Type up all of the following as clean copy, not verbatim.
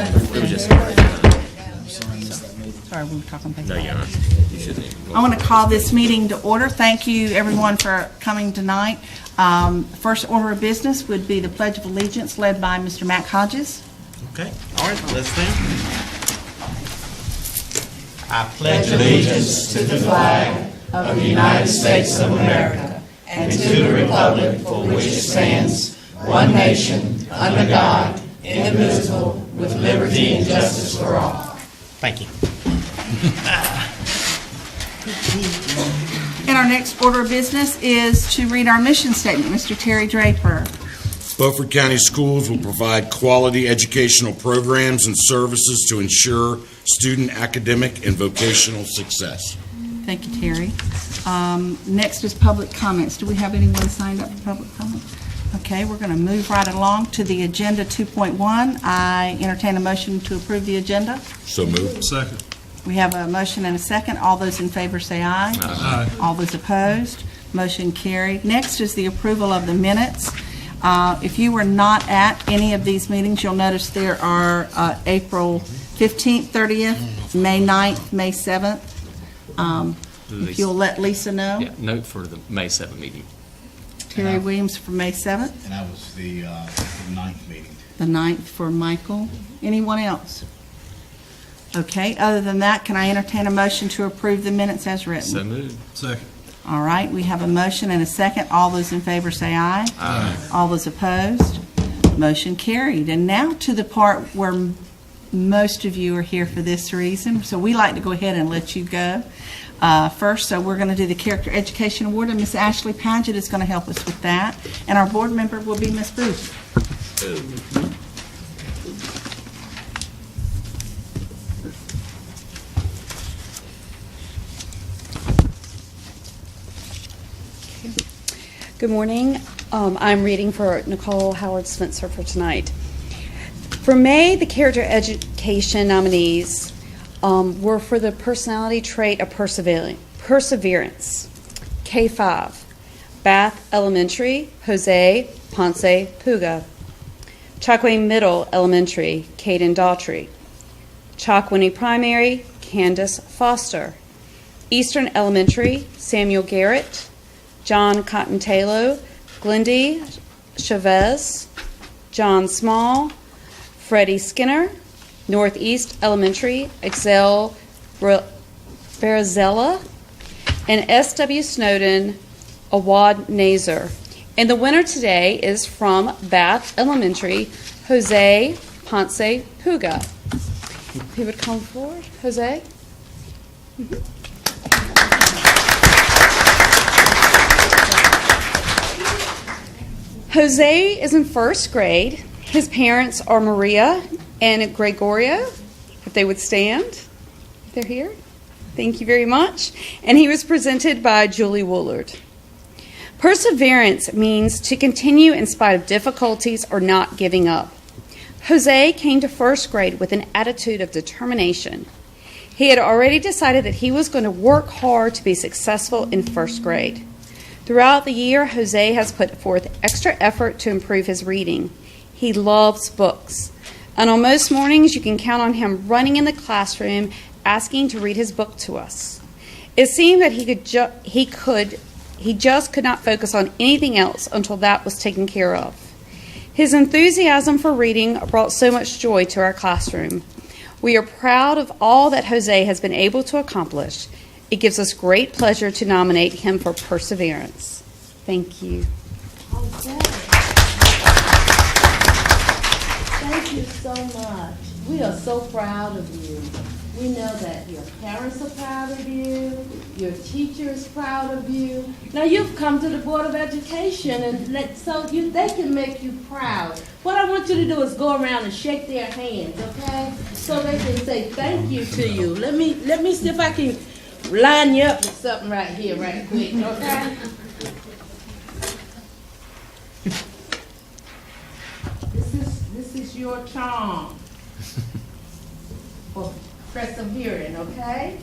It was just. Sorry, we were talking about No, that. you're not. You shouldn't even. I want to call this meeting to order. Thank you, everyone, for coming tonight. First order of business would be the Pledge of Allegiance led by Mr. Mac Hodges. Okay, all right, let's stand. I pledge allegiance to the flag of the United States of America and to the republic for which it stands, one nation, under God, indivisible, with liberty and justice for all. Thank you. And our next order of business is to read our mission statement. Mr. Terry Draper. Beaufort County Schools will provide quality educational programs and services to ensure student academic and vocational success. Thank you, Terry. Next is public comments. Do we have anyone signed up for public comment? Okay, we're going to move right along to the agenda 2.1. I entertain a motion to approve the agenda. So moved. Second. We have a motion and a second. All those in favor say aye. Aye. All those opposed, motion carried. Next is the approval of the minutes. If you were not at any of these meetings, you'll notice there are April 15th, 30th, May 9th, May 7th. If you'll let Lisa know. Yeah, note for the May 7th meeting. Terry Williams for May 7th. And that was the 9th meeting. The 9th for Michael. Anyone else? Okay, other than that, can I entertain a motion to approve the minutes as written? So moved. Second. All right, we have a motion and a second. All those in favor say aye. Aye. All those opposed, motion carried. And now to the part where most of you are here for this reason, so we like to go ahead and let you go first. So we're going to do the Character Education Award, and Miss Ashley Padgett is going to help us with that. And our board member will be Miss Booth. Good morning. I'm reading for Nicole Howard Spencer for tonight. For May, the Character Education nominees were for the personality trait of perseverance. K-5, Bath Elementary, Jose Ponce Puga. Chocowee Middle Elementary, Caden Daughtry. Chocowee Primary, Candace Foster. Eastern Elementary, Samuel Garrett. John Cotton-Talo, Glendy Chavez, John Small, Freddie Skinner. Northeast Elementary, Excel Barazella, and S.W. Snowden, Awad Nazar. And the winner today is from Bath Elementary, Jose Ponce Puga. If he would come forward, Jose. Mm-hmm. Jose is in first grade. His parents are Maria and Gregorio. If they would stand, they're here. Thank you very much. And he was presented by Julie Woolard. Perseverance means to continue in spite of difficulties or not giving up. Jose came to first grade with an attitude of determination. He had already decided that he was going to work hard to be successful in first grade. Throughout the year, Jose has put forth extra effort to improve his reading. He loves books. And on most mornings, you can count on him running in the classroom asking to read his book to us. It seemed that he just could not focus on anything else until that was taken care of. His enthusiasm for reading brought so much joy to our classroom. We are proud of all that Jose has been able to accomplish. It gives us great pleasure to nominate him for perseverance. Thank you. Okay. Thank you so much. We are so proud of you. We know that your parents are proud of you, your teacher is proud of you. Now you've come to the Board of Education and they can make you proud. What I want you to do is go around and shake their hands, okay? So they can say thank you to you. Let me see if I can line you up with something right here, right quick, okay? This is your charm for persevering, okay?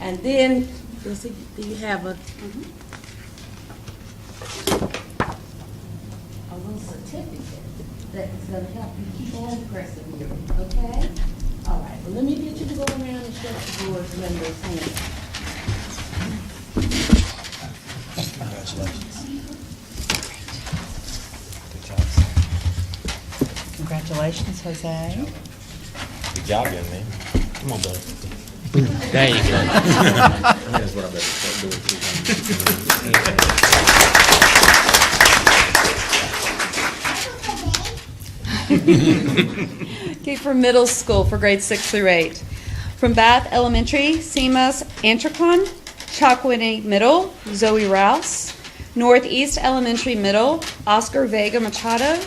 And then, do you have a little certificate? that's going to help you keep on persevering, okay? All right, well, let me get you to go around and shake the board's members' hands. Congratulations, Jose. Good job, young man. Come on, buddy. There you go. That's what I better start doing. Okay, for middle school, for grades 6 through 8. From Bath Elementary, Seamus Antrakon. Chocowinny Middle, Zoe Rouse. Northeast Elementary Middle, Oscar Vega Machado.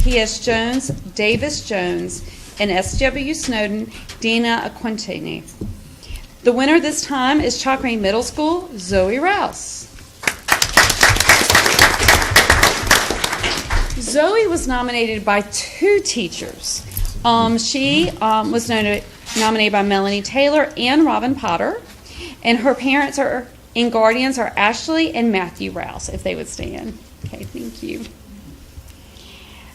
P.S. Jones, Davis Jones. And S.W. Snowden, Dina Aquintini. The winner this time is Chocowinny Middle School, Zoe Rouse. Zoe was nominated by 2 teachers. She was nominated by Melanie Taylor and Robin Potter, and her parents and guardians are Ashley and Matthew Rouse, if they would stand. Okay, thank you.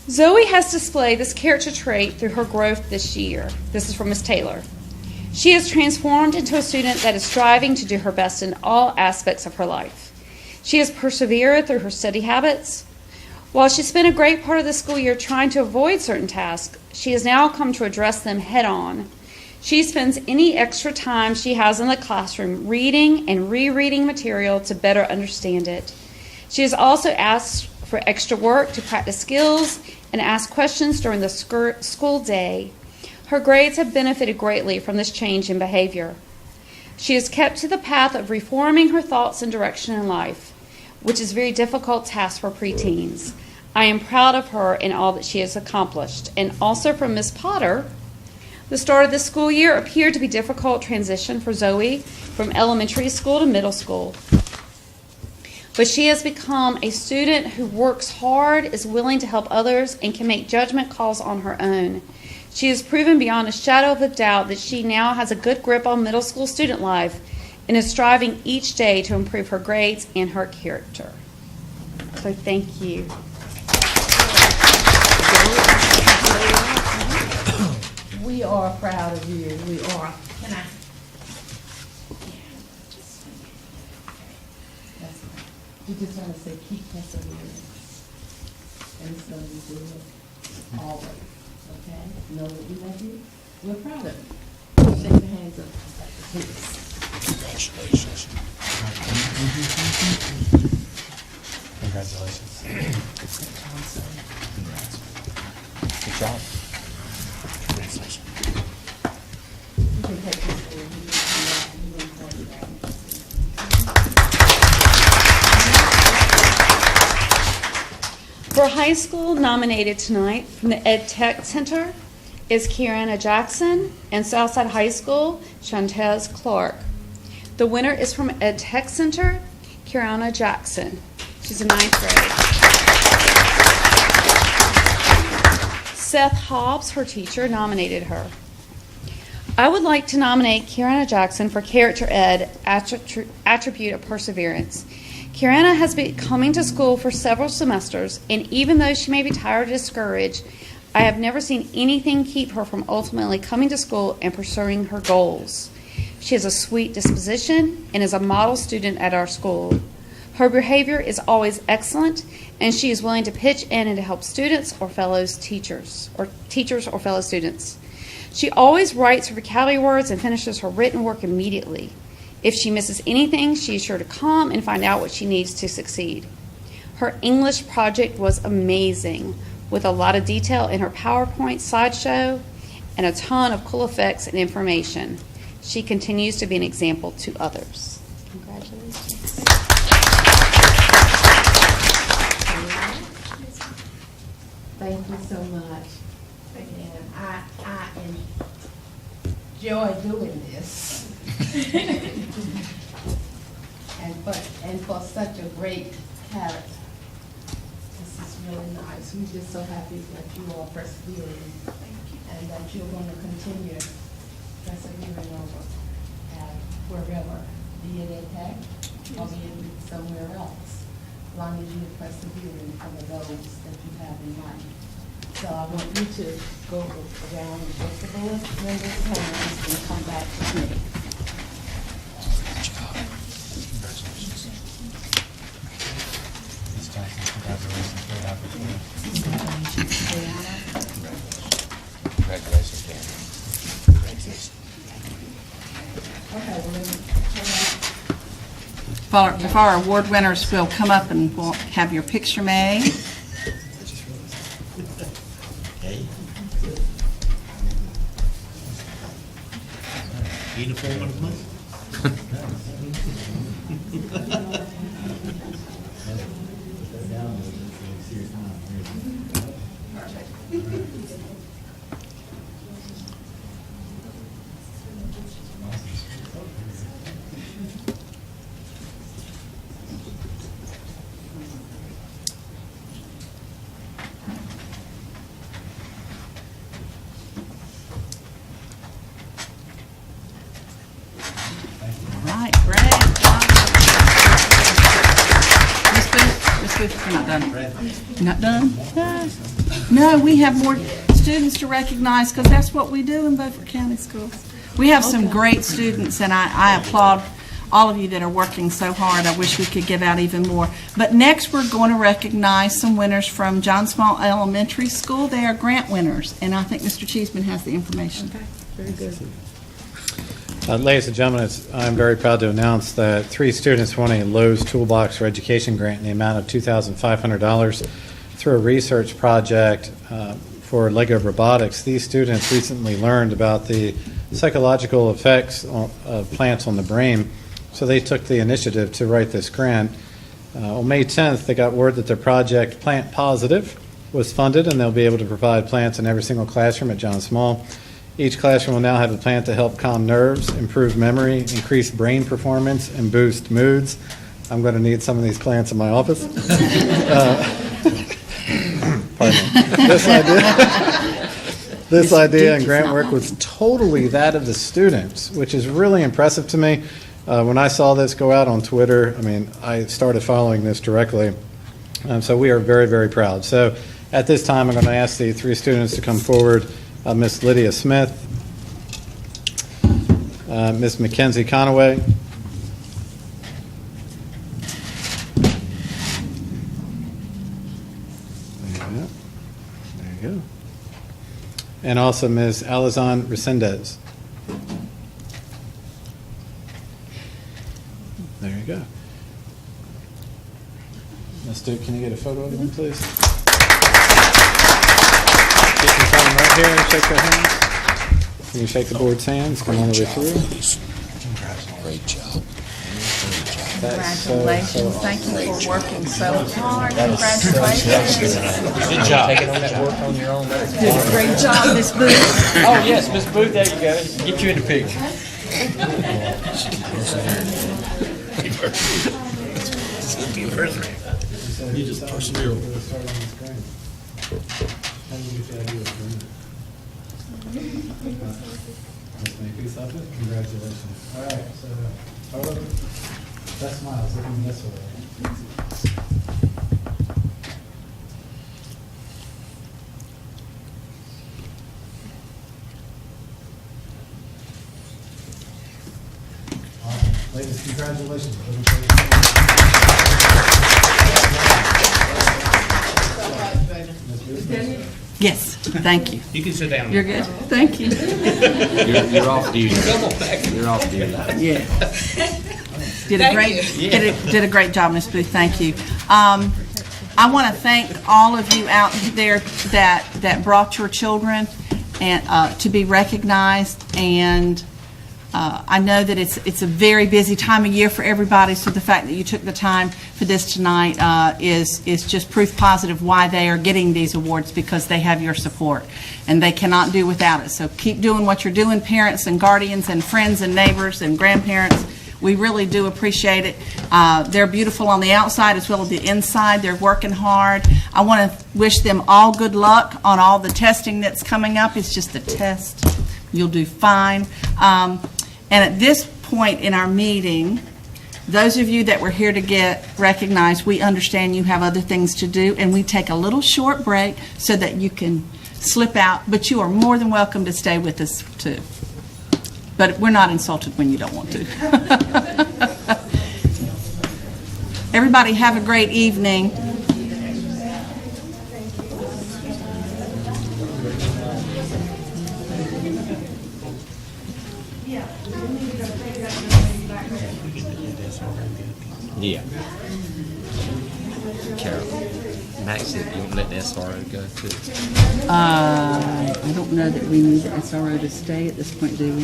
Zoe has displayed this character trait through her growth this year. This is from Ms. Taylor. She has transformed into a student that is striving to do her best in all aspects of her life. She has persevered through her study habits. While she spent a great part of the school year trying to avoid certain tasks, she has now come to address them head on. She spends any extra time she has in the classroom reading and rereading material to better understand it. She has also asked for extra work to practice skills and ask questions during the school day. Her grades have benefited greatly from this change in behavior. She has kept to the path of reforming her thoughts and direction in life, which is a very difficult task for preteens. I am proud of her and all that she has accomplished. And also from Ms. Potter, the start of this school year appeared to be a difficult transition for Zoe from elementary school to middle school. But she has become a student who works hard, is willing to help others, and can make judgment calls on her own. She has proven beyond a shadow of a doubt that she now has a good grip on middle school student life and is striving each day to improve her grades and her character. So thank you. We are proud of you. We are. Can I? That's right. You just want to say keep persevering. And it's going to be good. Always. Okay? Know that we love you. We're proud of you. Shake your hands up. Please. Congratulations. Congratulations. Good job. You can take this for you. For high school, nominated tonight from the Ed Tech Center is Kieranna Jackson, and Southside High School, Shantez Clark. The winner is from Ed Tech Center, Kieranna Jackson. She's in 9th grade. Seth Hobbs, her teacher, nominated her. I would like to nominate Kieranna Jackson for Character Ed Attribute of Perseverance. Kieranna has been coming to school for several semesters, and even though she may be tired or discouraged, I have never seen anything keep her from ultimately coming to school and pursuing her goals. She has a sweet disposition and is a model student at our school. Her behavior is always excellent, and she is willing to pitch in and to help students or fellow teachers or fellow students. She always writes her vocabulary words and finishes her written work immediately. If she misses anything, she is sure to come and find out what she needs to succeed. Her English project was amazing, with a lot of detail in her PowerPoint slideshow and a ton of cool effects and information. She continues to be an example to others. Congratulations. Thank you so much. And I enjoy doing this. and for such a great character. This is really nice. We're just so happy that you are persevering and that you're going to continue persevering over wherever, be it at Tech or be it somewhere else, as long as you're persevering for the goals that you have in life. So I want you to go around and get the board members' hands and come back to me. Congratulations, Karen. Before our award winners will come up and we'll have your picture made. Uniform of money? Right, great job. Miss Booth, you're not done. You're not done? No, we have more students to recognize because that's what we do in Beaufort County Schools. We have some great students, and I applaud all of you that are working so hard. I wish we could give out even more. But next, we're going to recognize some winners from John Small Elementary School. They are grant winners, and I think Mr. Cheeseman has the information. Very good. Ladies and gentlemen, I'm very proud to announce that 3 students won a Lowe's Toolbox for Education grant in the amount of $2,500 through a research project for Lego robotics. These students recently learned about the psychological effects of plants on the brain, so they took the initiative to write this grant. On May 10th, they got word that their project, Plant Positive, was funded, and they'll be able to provide plants in every single classroom at John Small. Each classroom will now have a plant to help calm nerves, improve memory, increase brain performance, and boost moods. I'm going to need some of these plants in my office. Pardon me. This idea and grant work was totally that of the students, which is really impressive to me. When I saw this go out on Twitter, I started following this directly. So we are very, very proud. So at this time, I'm going to ask the 3 students to come forward. Miss Lydia Smith, Miss Mackenzie Conaway, there you go, and also Ms. Alizon Resendez. There you go. Ms. Duke, can you get a photo of them, please? Right here, and shake their hands. Can you shake the board's hands? Come all the way through. Great job. Congratulations. Thank you for working so hard. Congratulations. Good job. Taking on that work on your own. Did a great job, Miss Booth. Oh, yes, Miss Booth, there you go. Get you in the picture. You just persevere. Congratulations. All right, so photo. Best smiles, looking this way. Awesome. Ladies, congratulations. Yes, thank you. You can sit down. You're good. Thank you. You're off duty. You're off duty. Yeah. Did a great job, Ms. Booth. Thank you. I want to thank all of you out there that brought your children and to be recognized. And I know that it's a very busy time of year for everybody. So the fact that you took the time for this tonight is just proof positive why they are getting these awards, because they have your support and they cannot do without it. So keep doing what you're doing, parents and guardians and friends and neighbors and grandparents. We really do appreciate it. They're beautiful on the outside as well as the inside. They're working hard. I want to wish them all good luck on all the testing that's coming up. It's just a test. You'll do fine. And at this point in our meeting, Those of you that were here to get recognized, we understand you have other things to do, and we take a little short break so that you can slip out, but you are more than welcome to stay with us, too. But we're not insulted when you don't want to. Everybody have a great evening. Yeah. Carolyn. Max said you won't let the SRO go too. I don't know that we need the SRO to stay at this point, do we?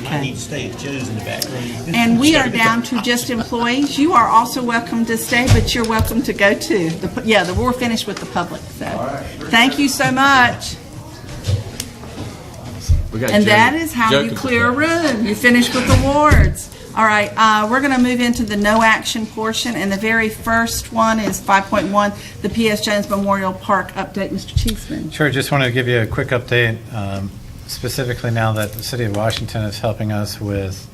I need to stay at Joe's in the back room. And we are down to just employees. You are also welcome to stay, but you're welcome to go too. We're finished with the public. So, thank you so much. And that is how you clear a room. You finish with awards. All right, we're going to move into the no action portion, and the very first one is 5.1, the P.S. Jones Memorial Park update. Mr. Cheeseman. Sure, just wanted to give you a quick update, specifically now that the City of Washington is helping us with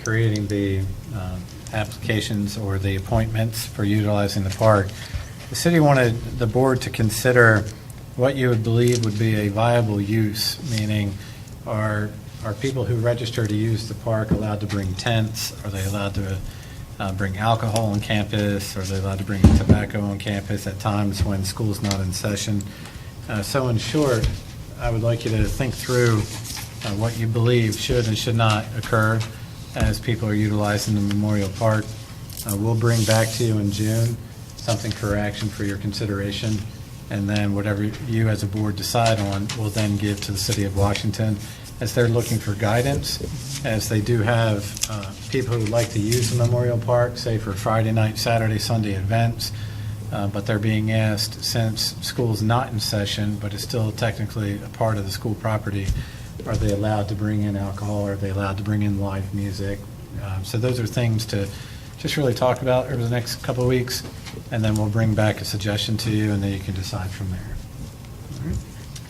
creating the applications or the appointments for utilizing the park. The city wanted the board to consider what you would believe would be a viable use, meaning are people who register to use the park allowed to bring tents? Are they allowed to bring alcohol on campus? Are they allowed to bring tobacco on campus at times when school's not in session? So in short, I would like you to think through what you believe should and should not occur as people are utilizing the Memorial Park. We'll bring back to you in June something for action for your consideration, and then whatever you as a board decide on, we'll then give to the City of Washington as they're looking for guidance, as they do have people who would like to use the Memorial Park, say for Friday night, Saturday, Sunday events, but they're being asked, since school's not in session, but is still technically a part of the school property, are they allowed to bring in alcohol? Are they allowed to bring in live music? So those are things to just really talk about over the next couple of weeks, and then we'll bring back a suggestion to you, and then you can decide from there.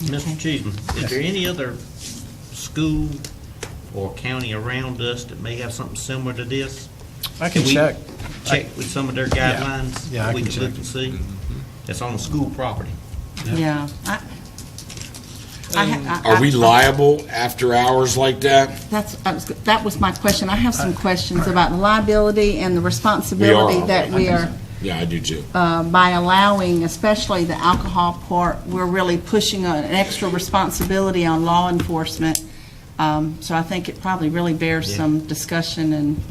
Mr. Cheeseman, is there any other school or county around us that may have something similar to this? I can we check. Check with some of their guidelines? Yeah, I we can can look check. and see? That's on the school property. Yeah. Are we liable after hours like that? That was my question. I have some questions about the liability and the responsibility that we are. Yeah, I do too. By allowing, especially the alcohol part, we're really pushing an extra responsibility on law enforcement. So I think it probably really bears some discussion and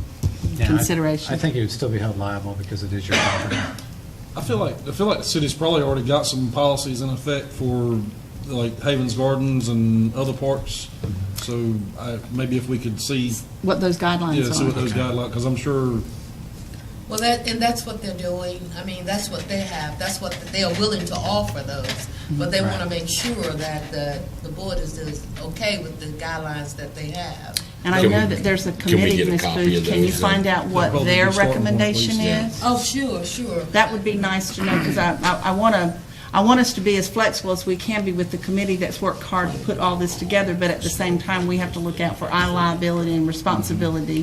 consideration. I think you would still be held liable because it is your property. I feel like the city's probably already got some policies in effect for like Havens Gardens and other parks. So maybe if we could see what those guidelines are. See what those guidelines, because I'm sure. Well, that's what they're doing. I mean, that's what they have. That's what they are willing to offer those. But they want to make sure that the board is okay with the guidelines that they have. And I know that there's a committee, Ms. Booth. Can you find out what their recommendation is? Oh, sure. That would be nice to know, because I want us to be as flexible as we can be with the committee that's worked hard to put all this together, but at the same time, we have to look out for our liability and responsibility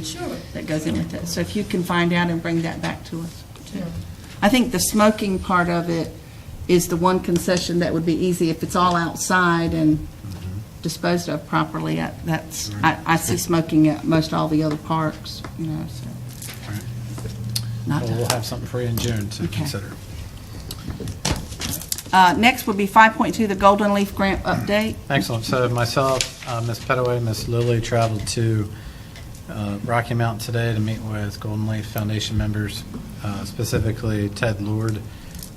that goes in with it. So if you can find out and bring that back to us. Sure. I think the smoking part of it is the one concession that would be easy if it's all outside and disposed of properly. I see smoking at most all the other parks, you know. So. Well, we'll have something for you in June to consider. Next would be 5.2, the Golden Leaf Grant update. Excellent. So myself, Ms. Petteway, Ms. Lilly traveled to Rocky Mountain today to meet with Golden Leaf Foundation members, specifically Ted Lord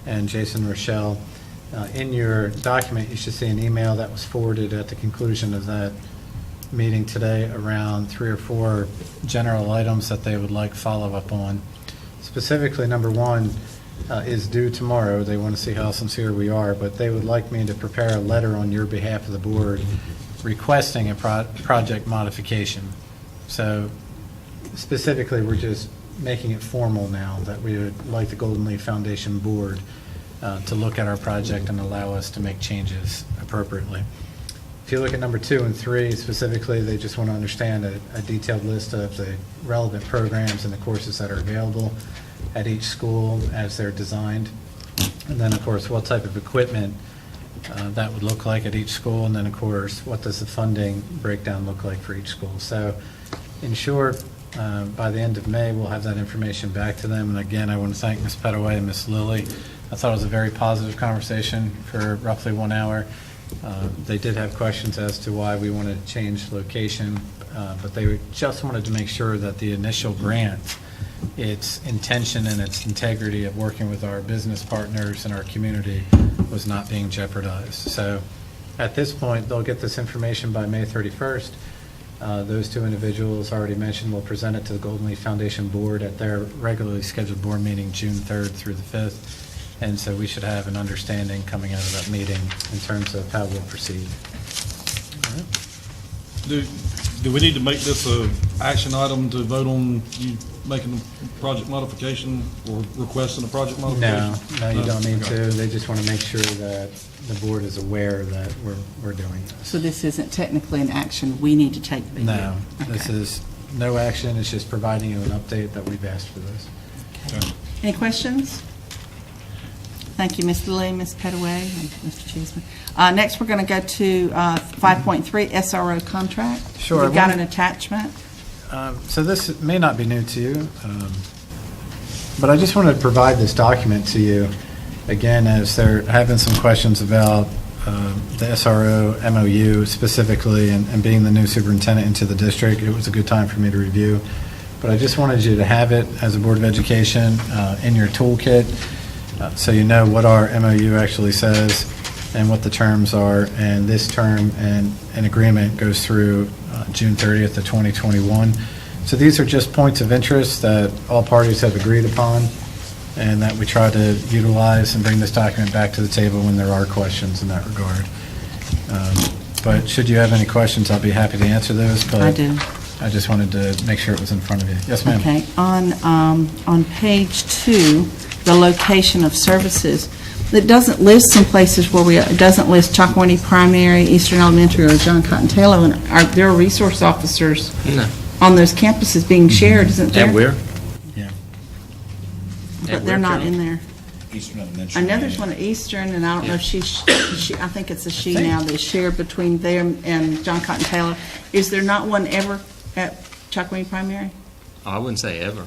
and Jason Rochelle. In your document, you should see an email that was forwarded at the conclusion of that meeting today around 3 or 4 general items that they would like follow-up on. Specifically, number one is due tomorrow. They want to see how sincere we are, but they would like me to prepare a letter on your behalf of the board requesting a project modification. So specifically, we're just making it formal now that we would like the Golden Leaf Foundation board to look at our project and allow us to make changes appropriately. If you look at number 2 and 3 specifically, they just want to understand a detailed list of the relevant programs and the courses that are available at each school as they're designed. And then, of course, what type of equipment that would look like at each school. And then, of course, what does the funding breakdown look like for each school. So, in short, by the end of May, we'll have that information back to them. And again, I want to thank Ms. Petteway and Ms. Lilly. I thought it was a very positive conversation for roughly 1 hour. They did have questions as to why we wanted to change location, but they just wanted to make sure that the initial grant, its intention and its integrity of working with our business partners and our community was not being jeopardized. So at this point, they'll get this information by May 31st. Those 2 individuals already mentioned will present it to the Golden Leaf Foundation Board at their regularly scheduled board meeting June 3rd through the 5th. And so we should have an understanding coming out of that meeting in terms of how we'll proceed. All right. Do we need to make this a action item to vote on you making a project modification or requesting a project modification? No, you don't need to. They just want to make sure that the board is aware that we're doing this. So this isn't technically an action we need to take? No, Okay. this is no action. It's just providing you an update that we've asked for this. Okay. Any questions? Thank you, Ms. Lilly, Ms. Petteway, and Mr. Cheeseman. Next, we're going to go to 5.3 SRO contract. Sure. We've got an attachment. So this may not be new to you, but I just wanted to provide this document to you, again, as there have been some questions about the SRO MOU specifically and being the new superintendent into the district. It was a good time for me to review. But I just wanted you to have it as a Board of Education in your toolkit so you know what our MOU actually says and what the terms are. And this term and an agreement goes through June 30th of 2021. So these are just points of interest that all parties have agreed upon and that we try to utilize and bring this document back to the table when there are questions in that regard. But should you have any questions, I'll be happy to answer those. But I do. I just wanted to make sure it was in front of you. Yes, ma'am. Okay. On page 2, the location of services, it doesn't list some places where it doesn't list Chocowinty Primary, Eastern Elementary, or John Cotton Taylor. And there are resource officers on those campuses being shared, isn't there? And where? Yeah. But they're not in there. Eastern Elementary. I know there's one at Eastern, and I don't know if she I think it's a she now that's shared between them and John Cotton Taylor. Is there not one ever at Chocowinty Primary? I wouldn't say ever.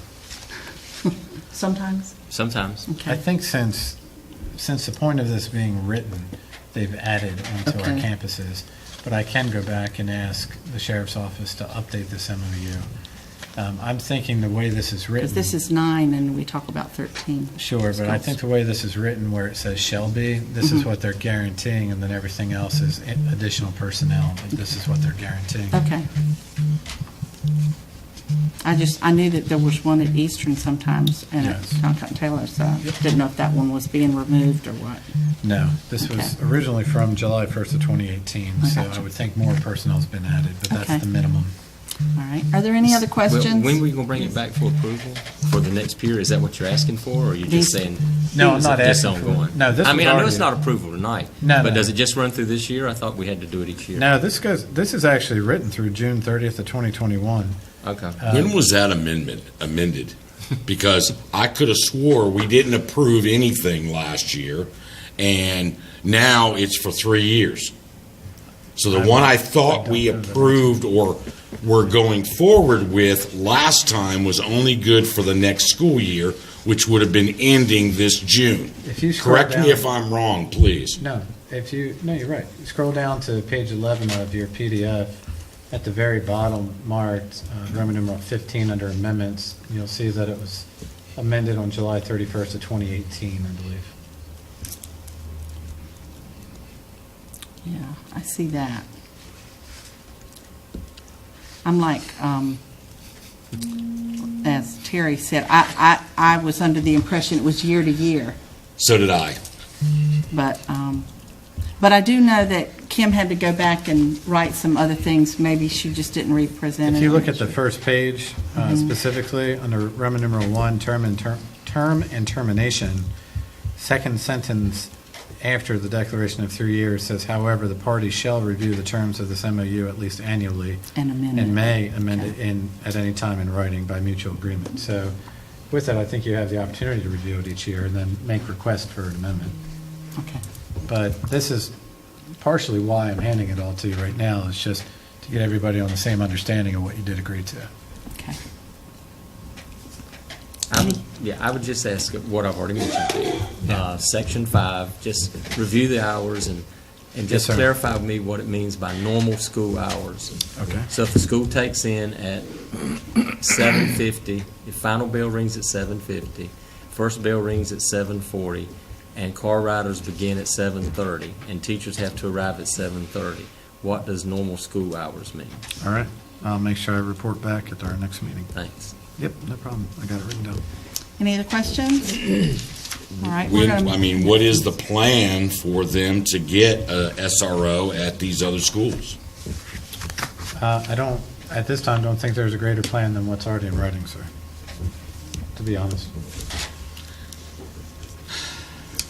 Sometimes? Sometimes. I think since the point of this being written, they've added onto our Okay. campuses. But I can go back and ask the sheriff's office to update this MOU. I'm thinking the way this is written. Because this is 9, and we talk about 13. Sure, but I think the way this is written, where it says shall be, this is what they're guaranteeing, and then everything else is additional personnel. But this is what they're guaranteeing. Okay. I knew that there was one at Eastern sometimes, and at Yes. John Cotton Taylor, so I didn't know if that one was being removed or what. No, this was originally from July 1st of 2018, so gotcha. I would think more personnel's been added, but Okay. that's the minimum. All right. Are there any other questions? When were you going to bring it back for approval? For the next period? Is that what you're asking for, or are you just saying? No, I'm is not it just asking for it. ongoing? No, this I was mean, I know already- it's not approval tonight. No, But no. does it just run through this year? I thought we had to do it each year. No, this is actually written through June 30th of 2021. Okay. When was that amended? Because I could have swore we didn't approve anything last year, and now it's for 3 years. So the one I thought we approved or were going forward with last time was only good for the next school year, which would have been ending this June. If you scroll Correct me down- if I'm wrong, please. No, you're right. Scroll down to page 11 of your PDF. At the very bottom, marked Roman numeral 15 under amendments, you'll see that it was amended on July 31st of 2018, I believe. Yeah, I see that. I'm like, as Terry said, I was under the impression it was year to year, So did I. but I do know that Kim had to go back and write some other things. Maybe she just didn't represent it. If you look at the first page, specifically under Roman numeral 1, term and termination, second sentence after the declaration of 3 years says, however, the parties shall review the terms of this MOU at least annually And amend it. and may amend it Okay. at any time in writing by mutual agreement. So with that, I think you have the opportunity to review it each year and then make request for an amendment. Okay. But this is partially why I'm handing it all to you right now, is just to get everybody on the same understanding of what you did agree to. Okay. I would just ask what I've already mentioned to you. Section 5, just review the hours and Yes, just sir. clarify with me what it means by normal school hours. Okay. So if the school takes in at 7:50, the final bell rings at 7:50, first bell rings at 7:40, and car riders begin at 7:30, and teachers have to arrive at 7:30, what does normal school hours mean? All right. I'll make sure I report back at our next meeting. Thanks. Yep, no problem. I got it written down. Any other questions? All right. We're gonna- I mean, what is the plan for them to get a SRO at these other schools? I don't, at this time, don't think there's a greater plan than what's already in writing, sir, to be honest.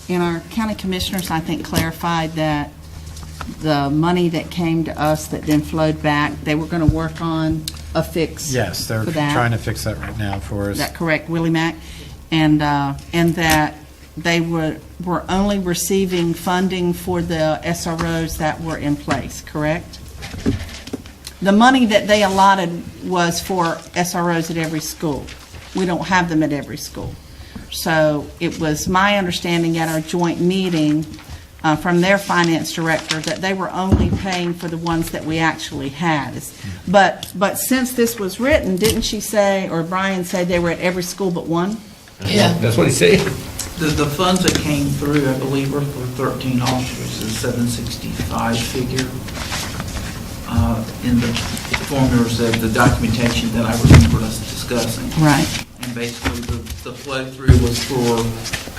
And our county commissioners, I think, clarified that the money that came to us that then flowed back, they were going to work on a fix Yes, they're for that. trying to fix that right now for us. Is that correct, Willie Mack? And that they were only receiving funding for the SROs that were in place, correct? The money that they allotted was for SROs at every school. We don't have them at every school. So it was my understanding at our joint meeting from their finance director that they were only paying for the ones that we actually had. But since this was written, didn't she say, or Brian said they were at every school but one? Yeah. That's what he said. The funds that came through, I believe, were for 13 officers, the 765 figure in the formulas of the documentation that I remember us discussing. Right. And basically, the flow through was for,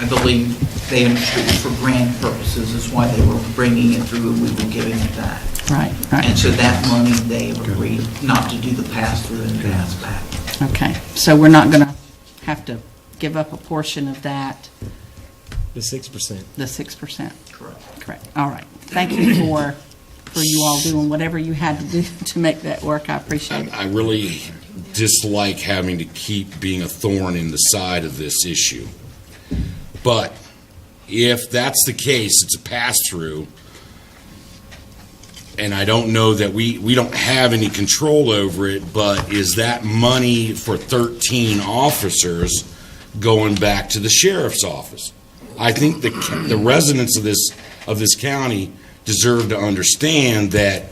I believe, they understood it for grant purposes, is why they were bringing it through and we were giving it back. Right, right. And so that money, they have agreed not to do the pass-through and pass back. Okay, so we're not going to have to give up a portion of that, The 6%. the 6%? Correct. Correct. All right. Thank you for you all doing whatever you had to do to make that work. I appreciate it. I really dislike having to keep being a thorn in the side of this issue. But if that's the case, it's a pass-through, and I don't know that we don't have any control over it, but is that money for 13 officers going back to the sheriff's office? I think the residents of this county deserve to understand that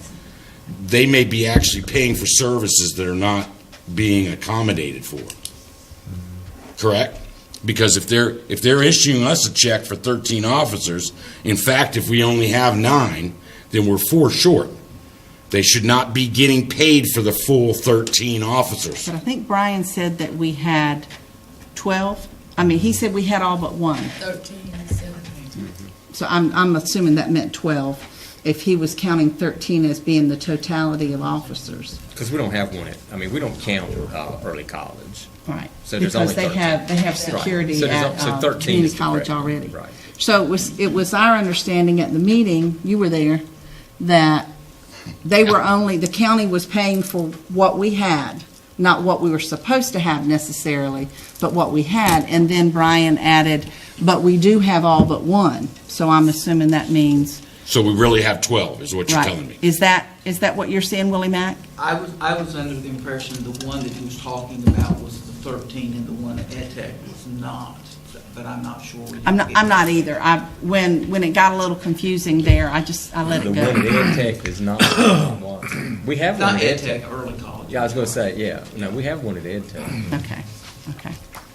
they may be actually paying for services that are not being accommodated for. Correct? Because if they're issuing us a check for 13 officers, in fact, if we only have 9, then we're 4 short. They should not be getting paid for the full 13 officers. But I think Brian said that we had 12. I mean, he said we had all but one. 13, 17. So I'm assuming that meant 12, if he was counting 13 as being the totality of officers. Because we don't have one we don't count early college. Right. So there's because only 13. they have security So there's at so 13 community is the college correct- already. Right. So it was our understanding at the meeting, you were there, that they were only, the county was paying for what we had, not what we were supposed to have necessarily, but what we had. And then Brian added, but we do have all but one. So I'm assuming that means. So we really have 12, is what you're Right. telling me. Is that what you're saying, Willie Mack? I was under the impression the one that he was talking about was the 13 and the one at EdTech was not, but I'm not sure. I'm not either. When it got a little confusing there, I let The it go. one at EdTech is not one. We have one Not at EdTech, early college. Yeah, I was going to say, yeah. No, we have one at EdTech. Okay.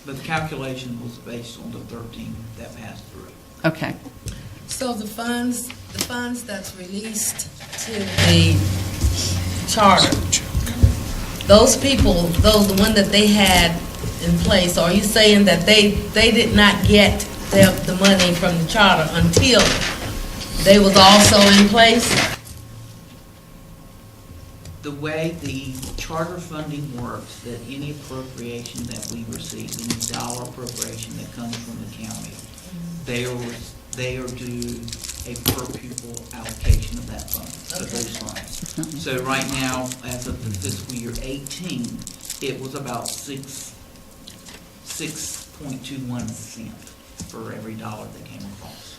But the calculation was based on the 13 that passed through. Okay. So the funds that's released to the charter, those people, the one that they had in place, are you saying that they did not get the money from the charter until they was also in place? The way the charter funding works, that any appropriation that we receive, any dollar appropriation that comes from the county, they are due a per pupil allocation of that fund, of those funds. So right now, as of the fiscal year 18, it was about 6.21 cents for every dollar that came across.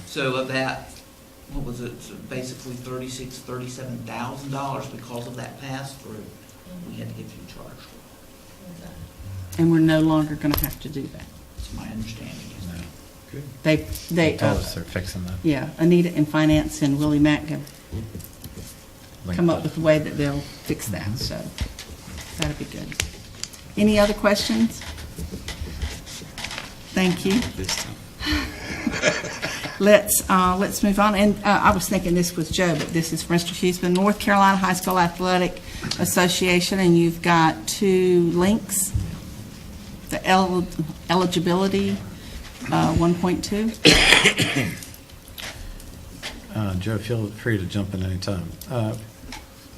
So of that, what was it, so basically $37,000 because of that pass-through, we had to get you charged for. And we're no longer going to have to do that. That's my understanding. Good. They Told us they're fixing that. yeah, Anita in finance and Willie Mack have come up with a way that they'll fix that, so that'll be good. Any other questions? Thank you. Let's move on. And I was thinking this was Joe, but this is for Mr. Cheeseman. North Carolina High School Athletic Association, and you've got 2 links. The eligibility 1.2. Joe, feel free to jump in any time.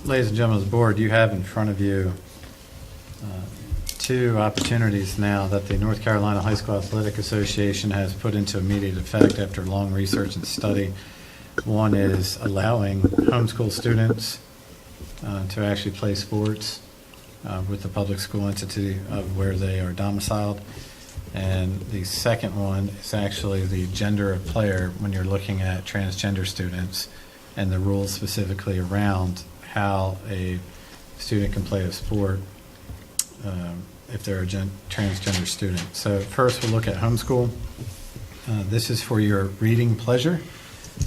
Ladies and gentlemen of the board, you have in front of you 2 opportunities now that the North Carolina High School Athletic Association has put into immediate effect after long research and study. One is allowing homeschool students to actually play sports with the public school entity of where they are domiciled. And the second one is actually the gender of player when you're looking at transgender students and the rules specifically around how a student can play a sport if they're a transgender student. So first we'll look at homeschool. This is for your reading pleasure.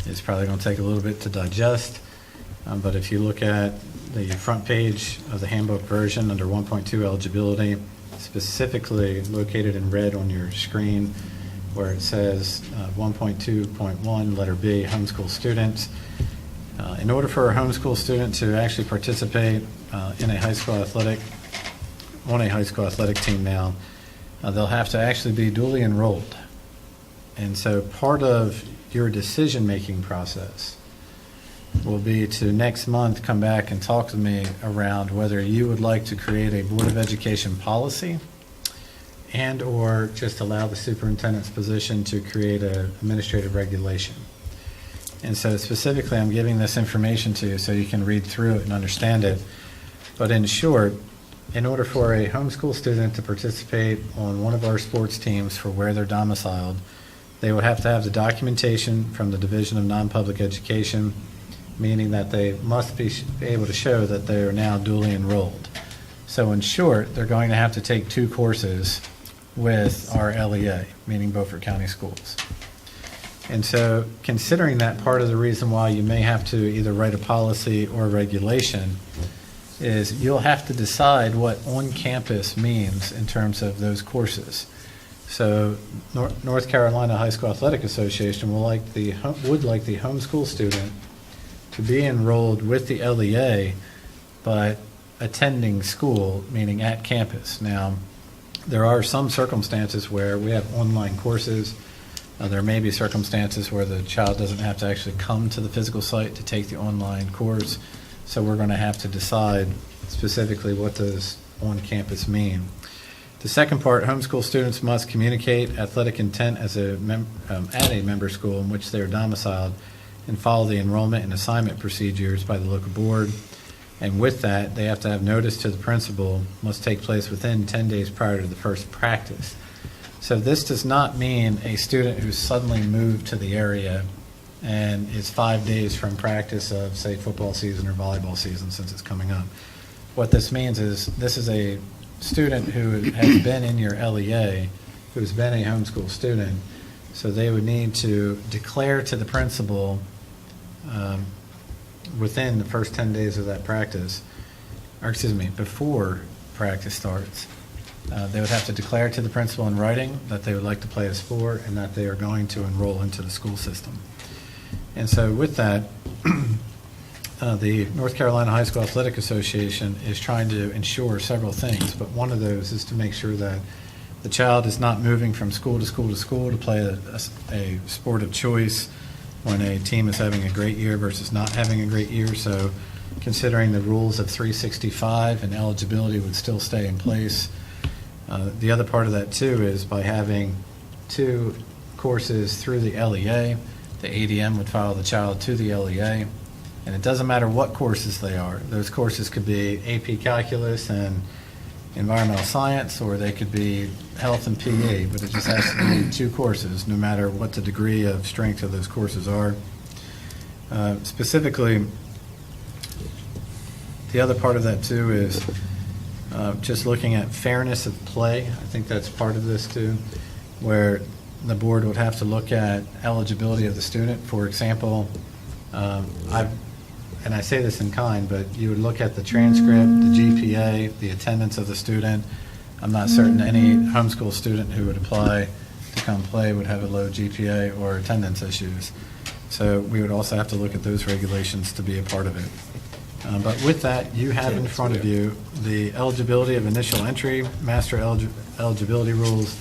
It's probably going to take a little bit to digest, but if you look at the front page of the handbook version under 1.2 eligibility, specifically located in red on your screen where it says 1.2.1 letter B, homeschool students. In order for a homeschool student to actually participate in a high school athletic, on a high school athletic team now, they'll have to actually be duly enrolled. And so part of your decision-making process will be to next month come back and talk to me around whether you would like to create a Board of Education policy and or just allow the superintendent's position to create an administrative regulation. And so specifically I'm giving this information to you so you can read through it and understand it. But in short, in order for a homeschool student to participate on one of our sports teams for where they're domiciled, they would have to have the documentation from the Division of Non-Public Education, meaning that they must be able to show that they are now duly enrolled. So in short, they're going to have to take 2 courses with our LEA, meaning Beaufort County Schools. And so considering that, part of the reason why you may have to either write a policy or a regulation is you'll have to decide what on-campus means in terms of those courses. So North Carolina High School Athletic Association would like the homeschool student to be enrolled with the LEA, but attending school, meaning at campus. Now, there are some circumstances where we have online courses. There may be circumstances where the child doesn't have to actually come to the physical site to take the online course. So we're going to have to decide specifically what does on campus mean. The second part, homeschool students must communicate athletic intent as at a member school in which they are domiciled and follow the enrollment and assignment procedures by the local board. And with that, they have to have notice to the principal, must take place within 10 days prior to the first practice. So this does not mean a student who's suddenly moved to the area and is 5 days from practice of, say, football season or volleyball season, since it's coming up. What this means is this is a student who has been in your LEA, who's been a homeschool student, so they would need to declare to the principal within the first 10 days of that practice, or excuse me, before practice starts. They would have to declare to the principal in writing that they would like to play a sport and that they are going to enroll into the school system. And so with that, the North Carolina High School Athletic Association is trying to ensure several things, but one of those is to make sure that the child is not moving from school to school to school to play a sport of choice when a team is having a great year versus not having a great year. So considering the rules of 365 and eligibility would still stay in place. The other part of that, too, is by having 2 courses through the LEA. The ADM would follow the child to the LEA. And it doesn't matter what courses they are. Those courses could be AP Calculus and Environmental Science, or they could be Health and PE, but it just has to be 2 courses, no matter what the degree of strength of those courses are. Specifically, the other part of that too is just looking at fairness of play. I think that's part of this too, where the board would have to look at eligibility of the student. For example, and I say this in kind, but you would look at the transcript, the GPA, the attendance of the student. I'm not certain any homeschool student who would apply to come play would have a low GPA or attendance issues. So we would also have to look at those regulations to be a part of it. But with that, you have in front of you the eligibility of initial entry, master eligibility rules,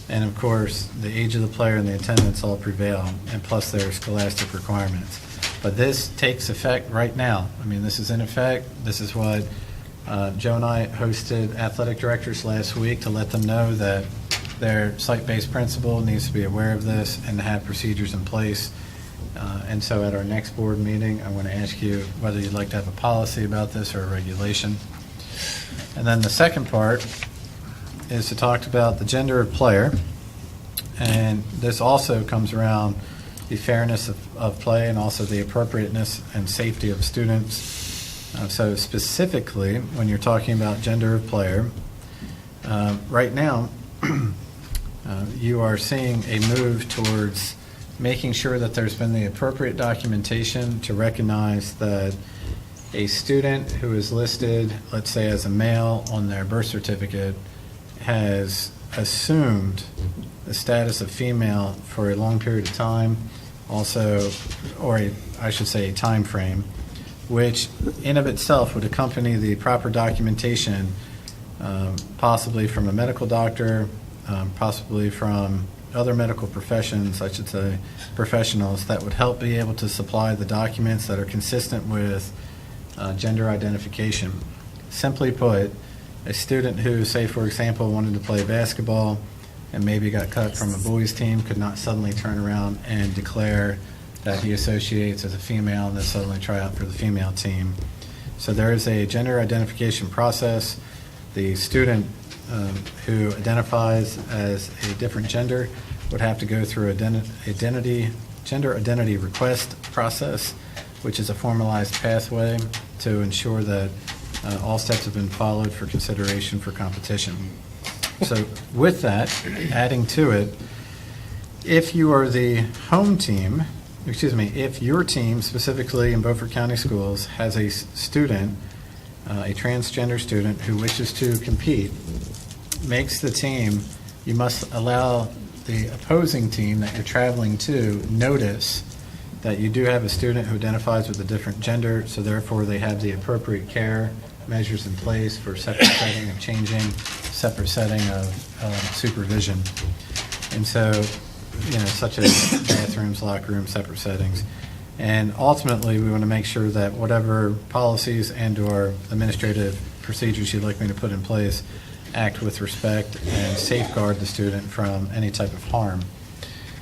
and of course, the age of the player and the attendance all prevail, and plus their scholastic requirements. But this takes effect right now. I mean, this is in effect. This is what Joe and I hosted athletic directors last week to let them know that their site-based principal needs to be aware of this and to have procedures in place. And so at our next board meeting, I want to ask you whether you'd like to have a policy about this or a regulation. And then the second part is to talk about the gender of player. And this also comes around the fairness of play and also the appropriateness and safety of students. So specifically, when you're talking about gender of player, right now, you are seeing a move towards making sure that there's been the appropriate documentation to recognize that a student who is listed, let's say as a male on their birth certificate, has assumed the status of female for a long period of time, also, or I should say a time frame, which in of itself would accompany the proper documentation, possibly from a medical doctor, possibly from other medical professions, I should say, professionals that would help be able to supply the documents that are consistent with gender identification. Simply put, a student who, say, for example, wanted to play basketball and maybe got cut from a boys' team could not suddenly turn around and declare that he associates as a female and then suddenly try out for the female team. So there is a gender identification process. The student who identifies as a different gender would have to go through gender identity request process, which is a formalized pathway to ensure that all steps have been followed for consideration for competition. So with that, adding to it, if you are the home team, if your team, specifically in Beaufort County Schools, has a student, a transgender student who wishes to compete, makes the team, you must allow the opposing team that you're traveling to notice that you do have a student who identifies with a different gender, so therefore they have the appropriate care measures in place for separate setting of changing, separate setting of supervision. And so, such as bathrooms, locker rooms, separate settings. And ultimately, we want to make sure that whatever policies and or administrative procedures you'd like me to put in place act with respect and safeguard the student from any type of harm.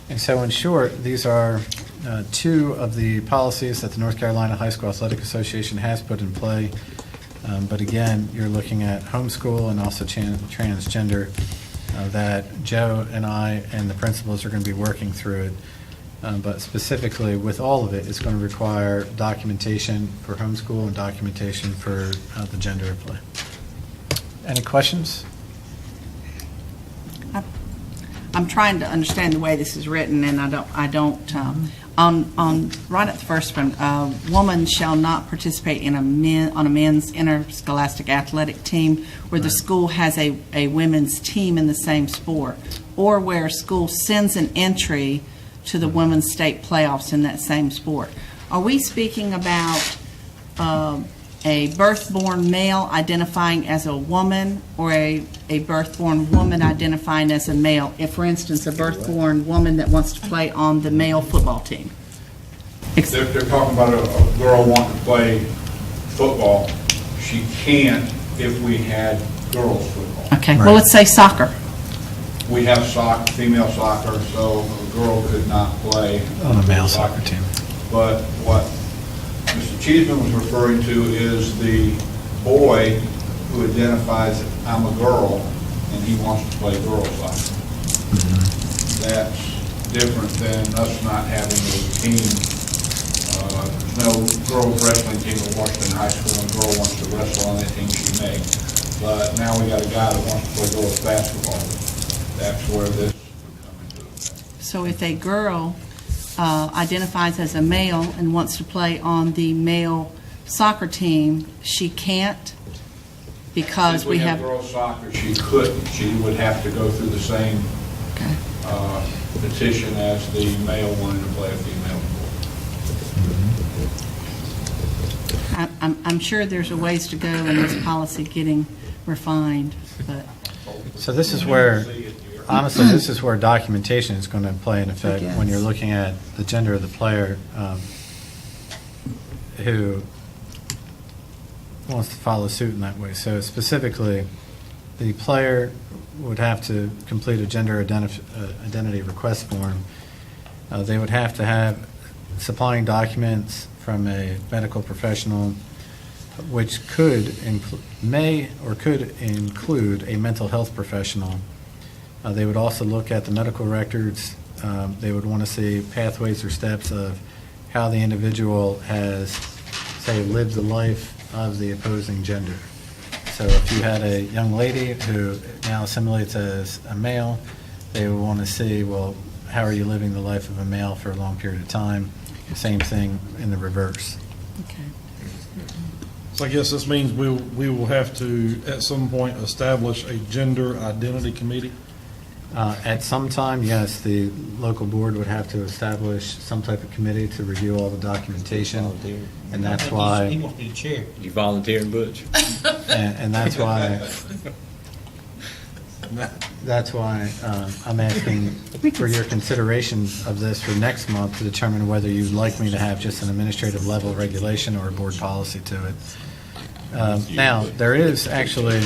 And so in short, these are 2 of the policies that the North Carolina High School Athletic Association has put in play. But again, you're looking at homeschool and also transgender that Joe and I and the principals are going to be working through it. But specifically with all of it, it's going to require documentation for homeschool and documentation for the gender of play. Any questions? I'm trying to understand the way this is written, and I don't. On right at the first one, a woman shall not participate on a men's interscholastic athletic team where the school has a women's team in the same sport, or where a school sends an entry to the women's state playoffs in that same sport. Are we speaking about a birth-born male identifying as a woman, or a birth-born woman identifying as a male? If, for instance, a birth-born woman that wants to play on the male football team. They're talking about a girl wanting to play football. She can't if we had girls football. Okay, well, let's say soccer. We have female soccer, so girl could not play On a male soccer team. But what Mr. Cheeseman was referring to is the boy who identifies, I'm a girl, and he wants to play girls soccer. That's different than us not having a team. There's no girls wrestling team at Washington High School, and a girl wants to wrestle on that team, she may. But now we got a guy that wants to play girls basketball. That's where this would come into effect. So if a girl identifies as a male and wants to play on the male soccer team, she can't because If we have... girls soccer, she couldn't. She would have to go through the same Okay. petition as the male wanting to play a female sport. I'm sure there's a ways to go in this policy getting refined, but So this is where, honestly, this is where documentation is going to play an effect when you're looking at the gender of the player who wants to follow suit in that way. So specifically, the player would have to complete a gender identity request form. They would have to have supplying documents from a medical professional, which may or could include a mental health professional. They would also look at the medical records. They would want to see pathways or steps of how the individual has, say, lived the life of the opposing gender. So if you had a young lady who now assimilates as a male, they would want to see, well, how are you living the life of a male for a long period of time? Same thing in the reverse. okay. So I guess this means we will have to, at some point, establish a gender identity committee? At some time, yes, the local board would have to establish some type of committee to review all the documentation, and that's why. He wants to be the chair. You volunteering, Butch? And that's why. That's why I'm asking for your consideration of this for next month to determine whether you'd like me to have just an administrative level regulation or a board policy to it. Now, there is actually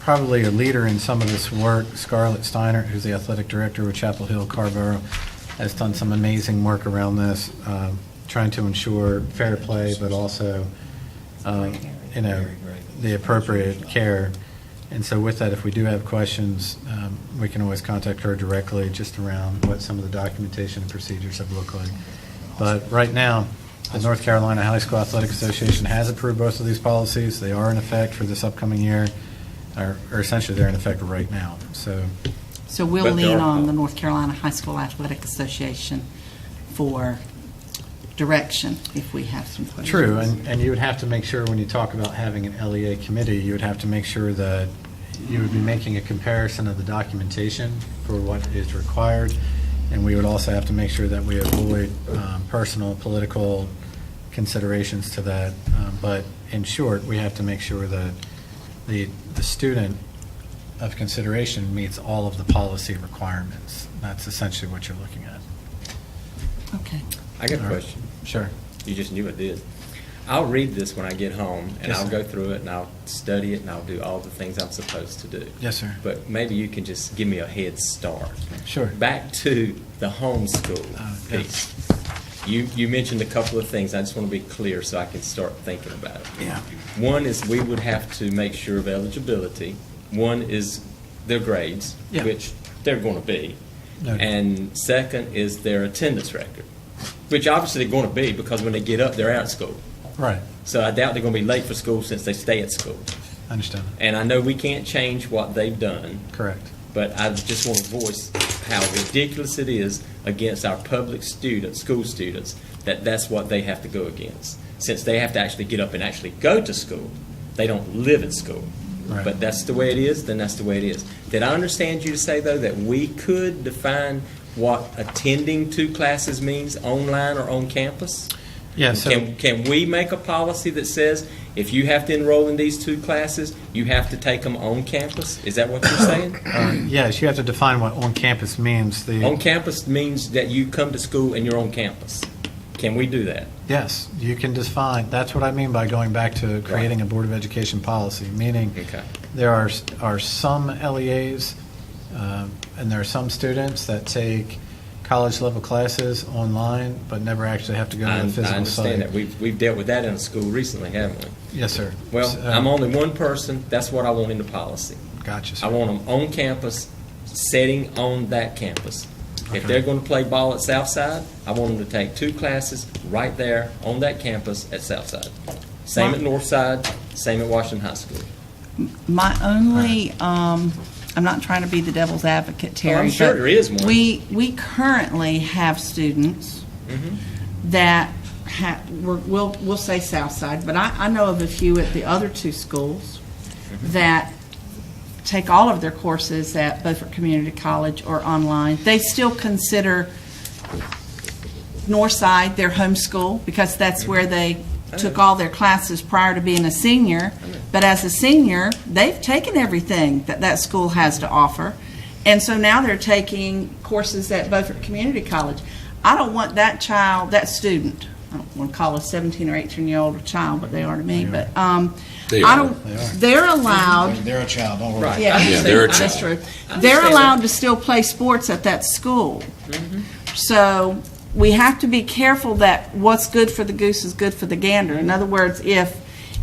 probably a leader in some of this work. Scarlett Steiner, who's the athletic director with Chapel Hill Carborough, has done some amazing work around this, trying to ensure fair play, but also, the appropriate care. And so with that, if we do have questions, we can always contact her directly just around what some of the documentation and procedures have looked like. But right now, the North Carolina High School Athletic Association has approved both of these policies. They are in effect for this upcoming year, or essentially they're in effect right now. So we'll But there lean are- on the North Carolina High School Athletic Association for direction if we have some questions. true, and you would have to make sure when you talk about having an LEA committee, you would have to make sure that you would be making a comparison of the documentation for what is required, and we would also have to make sure that we avoid personal, political considerations to that. But in short, we have to make sure that the student of consideration meets all of the policy requirements. That's essentially what you're looking at. Okay. I got a All right. question. Sure. You just knew I did. I'll read this when I get home, and Yes, I'll sir. go through it, and I'll study it, and I'll do all the things I'm supposed to do. Yes, sir. But maybe you can just give me a head start. Sure. Back to the homeschool piece. You mentioned a couple of things. I just want to be clear so I can start thinking about it. Yeah. One is we would have to make sure of eligibility. One is their grades, Yeah. which they're going to be. Noted. And second is their attendance record, which obviously they're going to be because when they get up, they're out of school. Right. So I doubt they're going to be late for school since they stay at school. I understand. And I know we can't change what they've done, Correct. but I just want to voice how ridiculous it is against our public students, school students, that that's what they have to go against. Since they have to actually get up and actually go to school, they don't live at school. Right. But that's the way it is, then that's the way it is. Did I understand you to say, though, that we could define what attending two classes means online or on campus? Yeah, so Can we make a policy that says if you have to enroll in these two classes, you have to take them on campus? Is that what you're saying? yes, you have to define what on campus means. On campus means that you come to school and you're on campus. Can we do that? Yes, you can define. That's what I mean by going back to creating a Board of Education policy, meaning Okay. there are some LEAs And there are some students that take college-level classes online, but never actually have to go to the physical site. I understand that. We've dealt with that in a school recently, haven't we? Yes, sir. Well, So, I'm only one person. That's what I want in the policy. Gotcha, sir. I want them on campus, setting on that campus. Okay. If they're going to play ball at Southside, I want them to take 2 classes right there on that campus at Southside. Same at Northside, same at Washington High School. My only, I'm not trying to be the devil's advocate, Terry. I'm sure but there is one. We currently have students that we'll say Southside, but I know of a few at the other 2 schools that take all of their courses at Beaufort Community College or online. They still consider Northside their home school because that's where they took all their classes prior to being a senior. But as a senior, they've taken everything that that school has to offer. And so now they're taking courses at Beaufort Community College. I don't want that child, that student, I don't want to call a 17 or 18-year-old a child, but they are to me, but They I are. don't, they're allowed. They're a child, don't worry. Right. Yeah, they're a That's child. true. They're allowed to still play sports at that school. So we have to be careful that what's good for the goose is good for the gander. In other words, if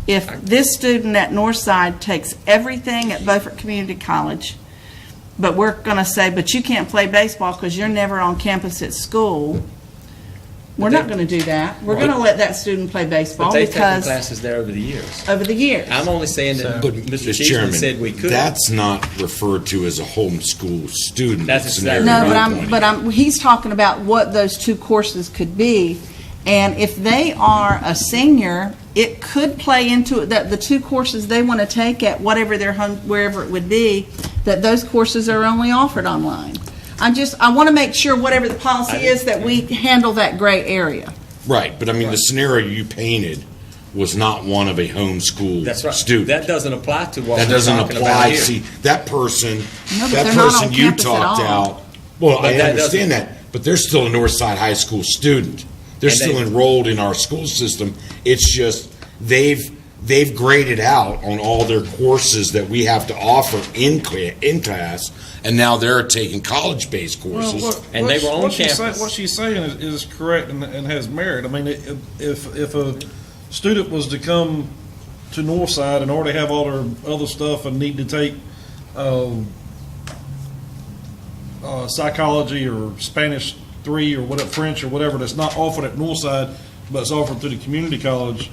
this student at Northside takes everything at Beaufort Community College, but we're going to say, but you can't play baseball because you're never on campus at school, we're not going to do that. We're going to let that student play baseball But they've taken because classes there over the years. over the years. I'm only saying that But, Mr. Mr. Cheeseman Chairman, said we could. that's not referred to as a homeschool student. That's scenario exactly No, right. you're pointing he's talking about what those 2 courses could be. And if they are a senior, it could play into it that the 2 courses they want to take at whatever their home, wherever it would be, that those courses are only offered online. I want to make sure whatever the policy is that we handle that gray area. Right, but I mean, the scenario you painted was not one of a homeschool That's right. student. That doesn't apply to what That we're doesn't talking apply. about here. See, that person, No, but that they're not person on you campus at talked all. out. Well, But I that understand doesn't- that, but they're still a Northside High School student. They're And still they- enrolled in our school system. It's just they've graded out on all their courses that we have to offer in class, and now they're taking college-based courses. And they were on campus. What she's saying is correct and has merit. I mean, if a student was to come to Northside and already have all their other stuff and need to take psychology or Spanish 3 or whatever, French or whatever, that's not offered at Northside, but it's offered through the community college.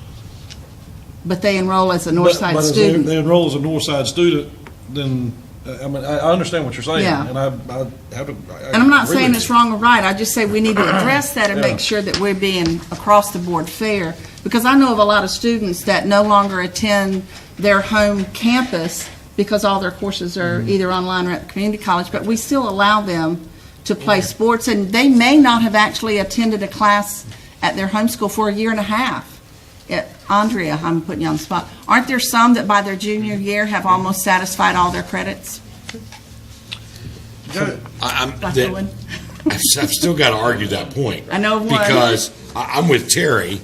But they enroll as a But Northside as student. they enroll as a Northside student, then, I mean, I understand what you're saying. Yeah. And I have to. And I'm not saying it's wrong or right, I just say we need to address that and Yeah. make sure that we're being across the board fair. Because I know of a lot of students that no longer attend their home campus because all their courses are either online or at the community college, but we still allow them to play sports, and they may not have actually attended a class at their home school for a year and a half. Andrea, I'm putting you on the spot. Aren't there some that by their junior year have almost satisfied all their credits? Dr. Wood? I've still got to argue that point. I know one. Because I'm with Terry.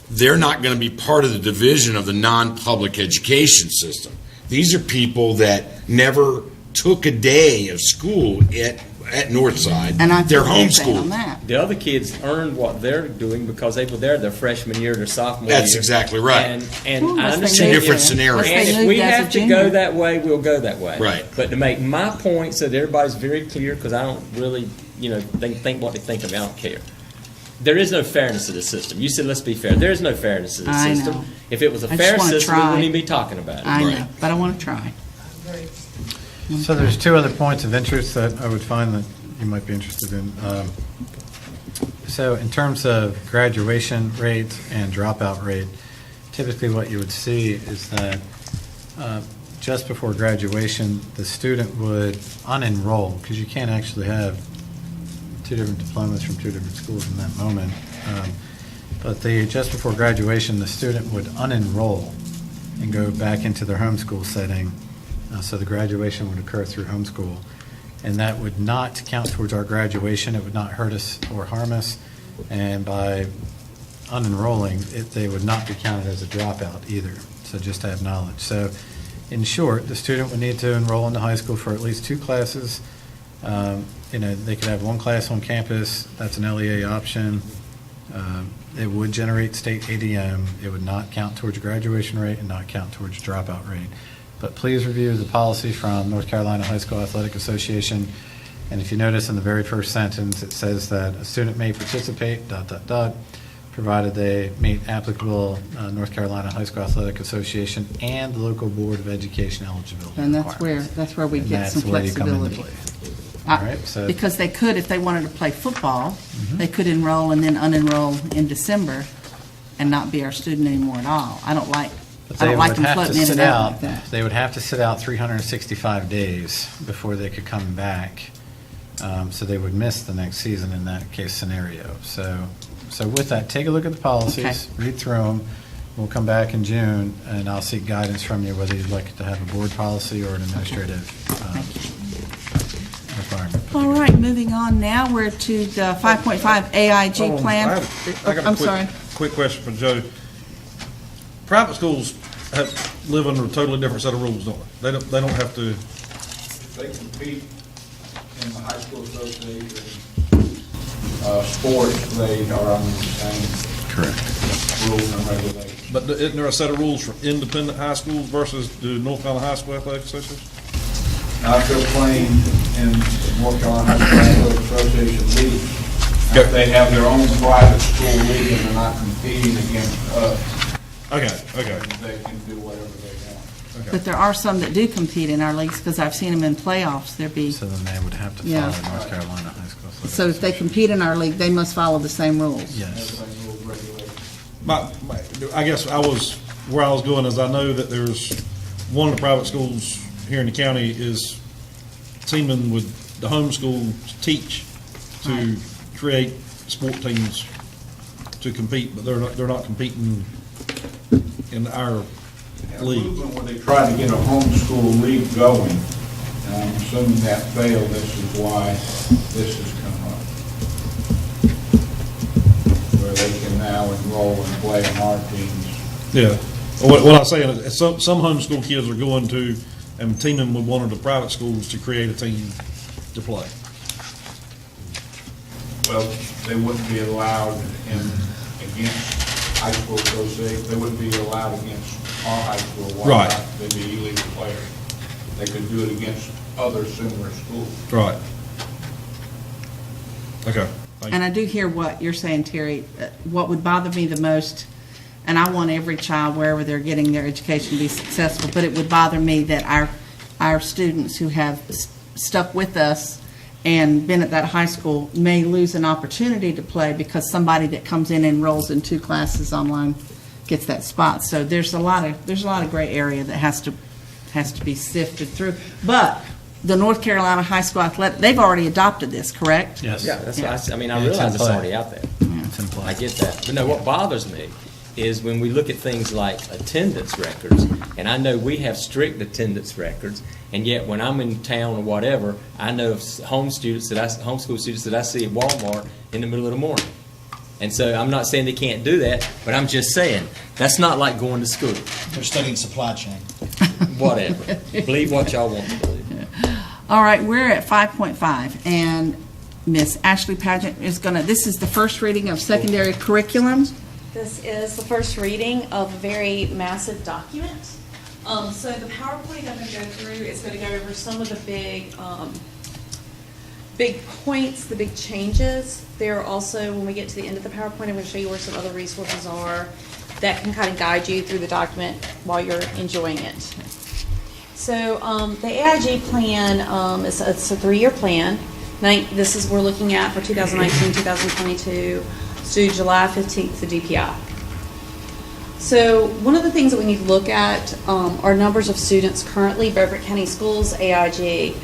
They're not going to be part of the division of the non-public education system. These are people that never took a day of school at Northside. And I they're feel the same on homeschooled. that. The other kids earned what they're doing because they were there their freshman year, their sophomore That's year. exactly right. And Well, I unless they understand. moved different there. scenarios. Unless they And if moved we as a have to junior. go that way, we'll go that way. Right. But to make my point so that everybody's very clear, because I don't really, think what they think of me, I don't care. There is no fairness to the system. You said let's be fair. There is no fairness to the I system. know. If it was a I just fair wanna system, we try. wouldn't even be talking about it. I know, Right. but I want to try. So there's 2 other points of interest that I would find that you might be interested in. So in terms of graduation rate and dropout rate, typically what you would see is that just before graduation, the student would unenroll, because you can't actually have 2 different diplomas from 2 different schools in that moment. But just before graduation, the student would unenroll and go back into their homeschool setting. So the graduation would occur through homeschool. And that would not count towards our graduation. It would not hurt us or harm us. And by unenrolling, they would not be counted as a dropout either. So just to have knowledge. So In short, the student would need to enroll in the high school for at least 2 classes. They could have 1 class on campus. That's an LEA option. It would generate state ADM. It would not count towards graduation rate and not count towards dropout rate. But please review the policy from North Carolina High School Athletic Association. And if you notice in the very first sentence, it says that a student may participate, ... provided they meet applicable North Carolina High School Athletic Association and the local Board of Education eligibility And requirements. that's where we And get that's some where you come into flexibility. play. All right, so Because they could, if they wanted to play football, they could enroll and then unenroll in December and not be our student anymore at all. I don't like but they them would have to floating in and sit out out. like that. They would have to sit out 365 days before they could come back. So they would miss the next season in that case scenario. So with that, take a look at the policies, read through them. We'll come back in June, and I'll seek guidance from you whether you'd like to have a board policy or an administrative requirement. All right, moving on now, we're to the 5.5 AIG plan. I got I'm a sorry. quick question for Joe. Private schools live under a totally different set of rules, don't they? They don't have to. They compete in the high school association, sports, they are under the same rules and regulations. But isn't there a set of rules for independent high schools versus the North Carolina High School Athletic Association? Now, if they're playing in the North Carolina High School Athletic Association league, if they have their own private school league and they're not competing against us, Okay. they can do whatever they want. But there are some that do compete in our leagues because I've seen them in playoffs. So then they would have to follow North Carolina High School Athletic So if they compete in our league, they must follow the same rules. Yes. Everything rules, regulations. I guess where I was going is I know that there's one of the private schools here in the county is teaming with the homeschool teach to create sport teams to compete, but they're not competing in our league. Movement where they try to get a homeschool league going, and I'm assuming that failed, this is why this has come up. Where they can now enroll and play on our teams. Yeah. What I'm saying is some homeschool kids are going to and teaming with one of the private schools to create a team to play. Well, they wouldn't be allowed against high school association, they wouldn't be allowed against our high school. Why Right. not? They'd be illegal players. They could do it against other similar schools. Right. Okay. And I do hear what you're saying, Terry. What would bother me the most, and I want every child, wherever they're getting their education, to be successful, but it would bother me that our students who have stuck with us and been at that high school may lose an opportunity to play because somebody that comes in and enrolls in 2 classes online gets that spot. So there's a lot of gray area that has to be sifted through. But the North Carolina High School Athletic, they've already adopted this, correct? Yes. Yeah, that's what I mean, I Yeah, it's realize in it's play. already out there. It's in play. I get that. But no, what bothers me is when we look at things like attendance records, and I know we have strict attendance records, and yet when I'm in town or whatever, I know of homeschool students that I see at Walmart in the middle of the morning. And so I'm not saying they can't do that, but I'm just saying that's not like going to school. They're studying supply chain. Whatever. Believe what y'all want to believe. All right, we're at 5.5, and Miss Ashley Padgett is this is the first reading of secondary curriculum. This is the first reading of a very massive document. So the PowerPoint I'm going to go through is going to go over some of the big points, the big changes. There are also, when we get to the end of the PowerPoint, I'm going to show you where some other resources are that can kind of guide you through the document while you're enjoying it. So the AIG plan it's a 3-year plan. We're looking at for 2019-2022 to July 15th, the DPI. So one of the things that we need to look at are numbers of students currently, Beaufort County Schools, AIG.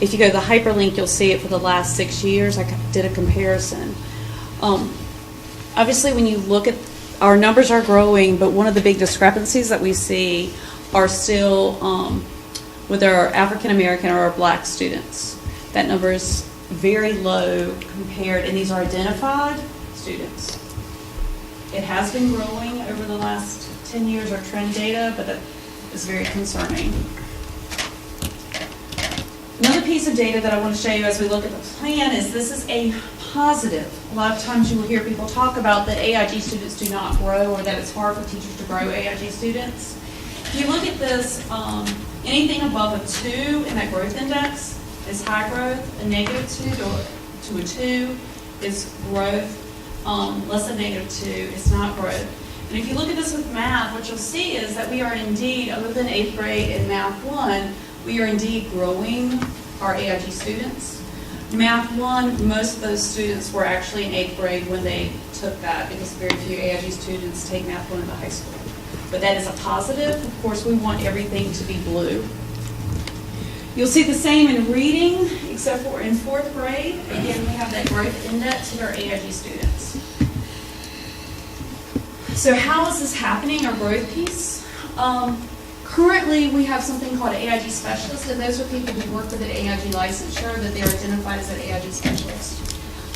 If you go to the hyperlink, you'll see it for the last 6 years. I did a comparison. Obviously, when you look at our numbers are growing, but one of the big discrepancies that we see are still with our African American or our black students. That number is very low compared, and these are identified students. It has been growing over the last 10 years, our trend data, but is very concerning. Another piece of data that I want to show you as we look at the plan is this is a positive. A lot of times you will hear people talk about that AIG students do not grow or that it's hard for teachers to grow AIG students. If you look at this, anything above a 2 in that growth index is high growth. A -2 to a 2 is growth. Less than -2 is not growth. And if you look at this with math, what you'll see is that we are indeed, other than 8th grade and Math 1, we are indeed growing our AIG students. Math 1, most of those students were actually in 8th grade when they took that because very few AIG students take Math 1 in the high school. But that is a positive. Of course, we want everything to be blue. You'll see the same in reading, except for in 4th grade. Again, we have that growth index with our AIG students. So how is this happening, our growth piece? Currently, we have something called an AIG specialist, and those are people who work with an AIG licensure that they're identified as an AIG specialist.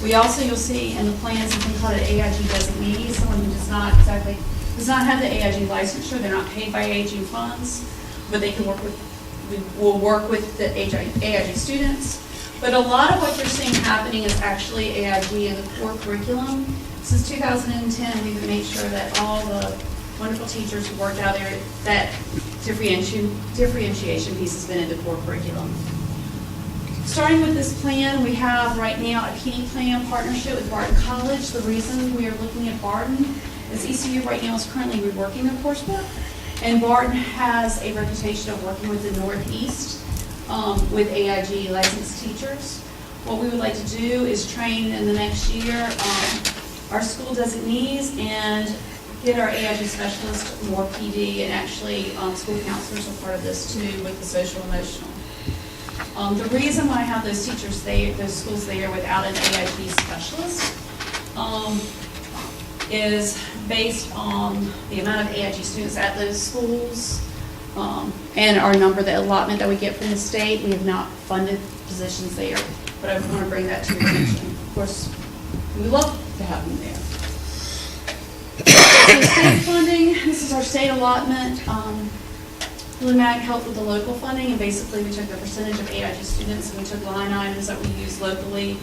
We also, you'll see in the plan, something called an AIG designee, someone who does not have the AIG licensure. They're not paid by AIG funds, but they can will work with the AIG students. But a lot of what you're seeing happening is actually AIG in the core curriculum. Since 2010, we've made sure that all the wonderful teachers who worked out there, that differentiation piece has been in the core curriculum. Starting with this plan, we have right now a PD plan partnership with Barton College. The reason we are looking at Barton is ECU right now is currently reworking their coursework, and Barton has a reputation of working with the Northeast with AIG licensed teachers. What we would like to do is train in the next year our school designees and get our AIG specialists more PD, and actually school counselors are part of this too with the social emotional. The reason why I have those teachers there, those schools there without an AIG specialist is based on the amount of AIG students at those schools and our number, the allotment that we get from the state. We have not funded positions there, but I want to bring that to your attention. Of course, we would love to have them there. So state funding, this is our state allotment. LUMAC helped with the local funding, and basically we took the percentage of AIG students and we took line items that we use locally,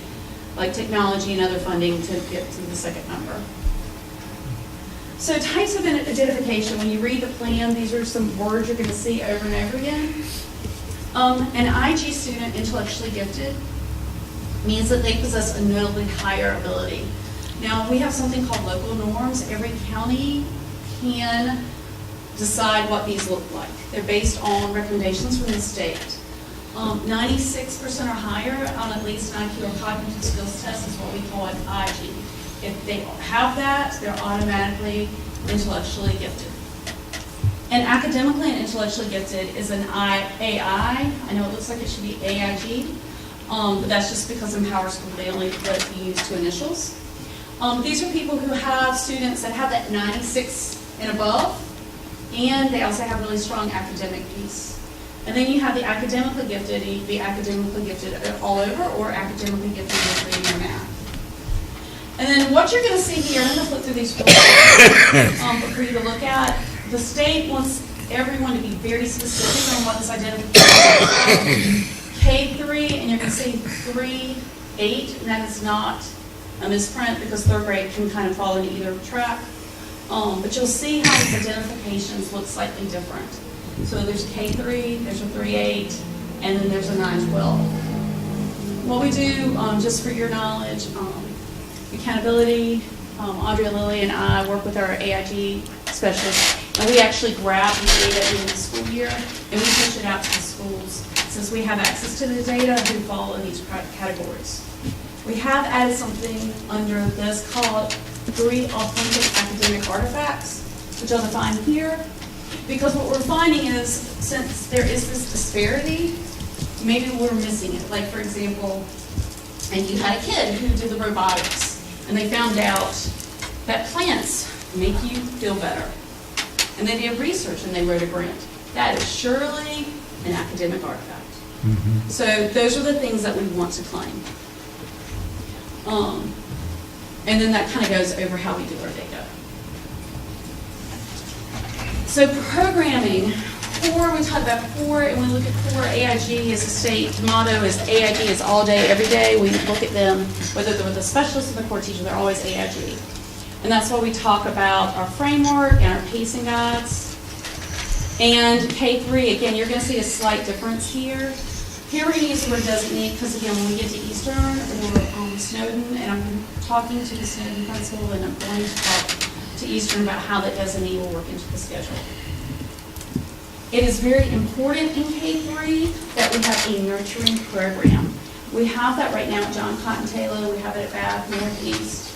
like technology and other funding, to get to the second number. So types of identification, when you read the plan, these are some words you're going to see over and over again. An IG student, intellectually gifted, means that they possess a notably higher ability. Now, we have something called local norms. Every county can decide what these look like. They're based on recommendations from the state. 96% or higher on at least an IQ or cognitive skills test is what we call an IG. If they have that, they're automatically intellectually gifted. And academically and intellectually gifted is an AI. I know it looks like it should be AIG, but that's just because in Power School they only let it be used two initials. These are people who have students that have that 96 and above, and they also have really strong academic piece. And then you have the academically gifted. You can be academically gifted all over or academically gifted with reading or math. And then what you're going to see here, I'm going to flip through these for you to look at. The state wants everyone to be very specific on what this identification is. K3, and you're going to see 3-8, and that is not a misprint because third grade can kind of fall into either track. But you'll see how these identifications look slightly different. So there's K3, there's a 3-8, and then there's a 9-12. What we do, just for your knowledge, accountability, Audrey, Lily, and I work with our AIG specialists, and we actually grab the data in the school year, and we push it out to the schools since we have access to the data who fall in these categories. We have added something under this called 3 authentic academic artifacts, which I'll define here, because what we're finding is since there is this disparity, maybe we're missing it. Like, for example, and you had a kid who did the robotics, and they found out that plants make you feel better. And they did research and they wrote a grant. That is surely an academic artifact. Mm-hmm. So those are the things that we want to claim. And then that kind of goes over how we do our data. So programming, core, we talk about core, and we look at core. AIG as a state motto is AIG is all day, every day. We look at them, whether they're with a specialist or the core teacher, they're always AIG. And that's why we talk about our framework and our pacing guides. And K3, again, you're going to see a slight difference here. Here we're going to use the word designate because, again, when we get to Eastern or Snowden, and I'm talking to the Snowden principal, and I'm going to talk to Eastern about how that designate will work into the schedule. It is very important in K3 that we have a nurturing program. We have that right now at John Cotton Taylor. We have it at Bath Northeast.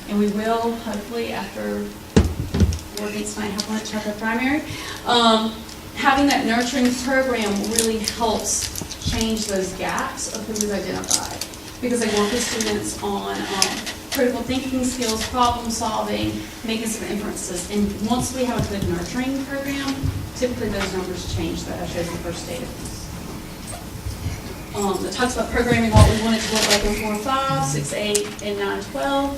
And we will, hopefully, after working tonight, have lunch at the primary. Having that nurturing program really helps change those gaps of who we've identified, because they work with students on critical thinking skills, problem solving, making some inferences. And once we have a good nurturing program, typically those numbers change. That shows the first data piece. It talks about programming, what we want it to look like in 4-5, 6-8, and 9-12.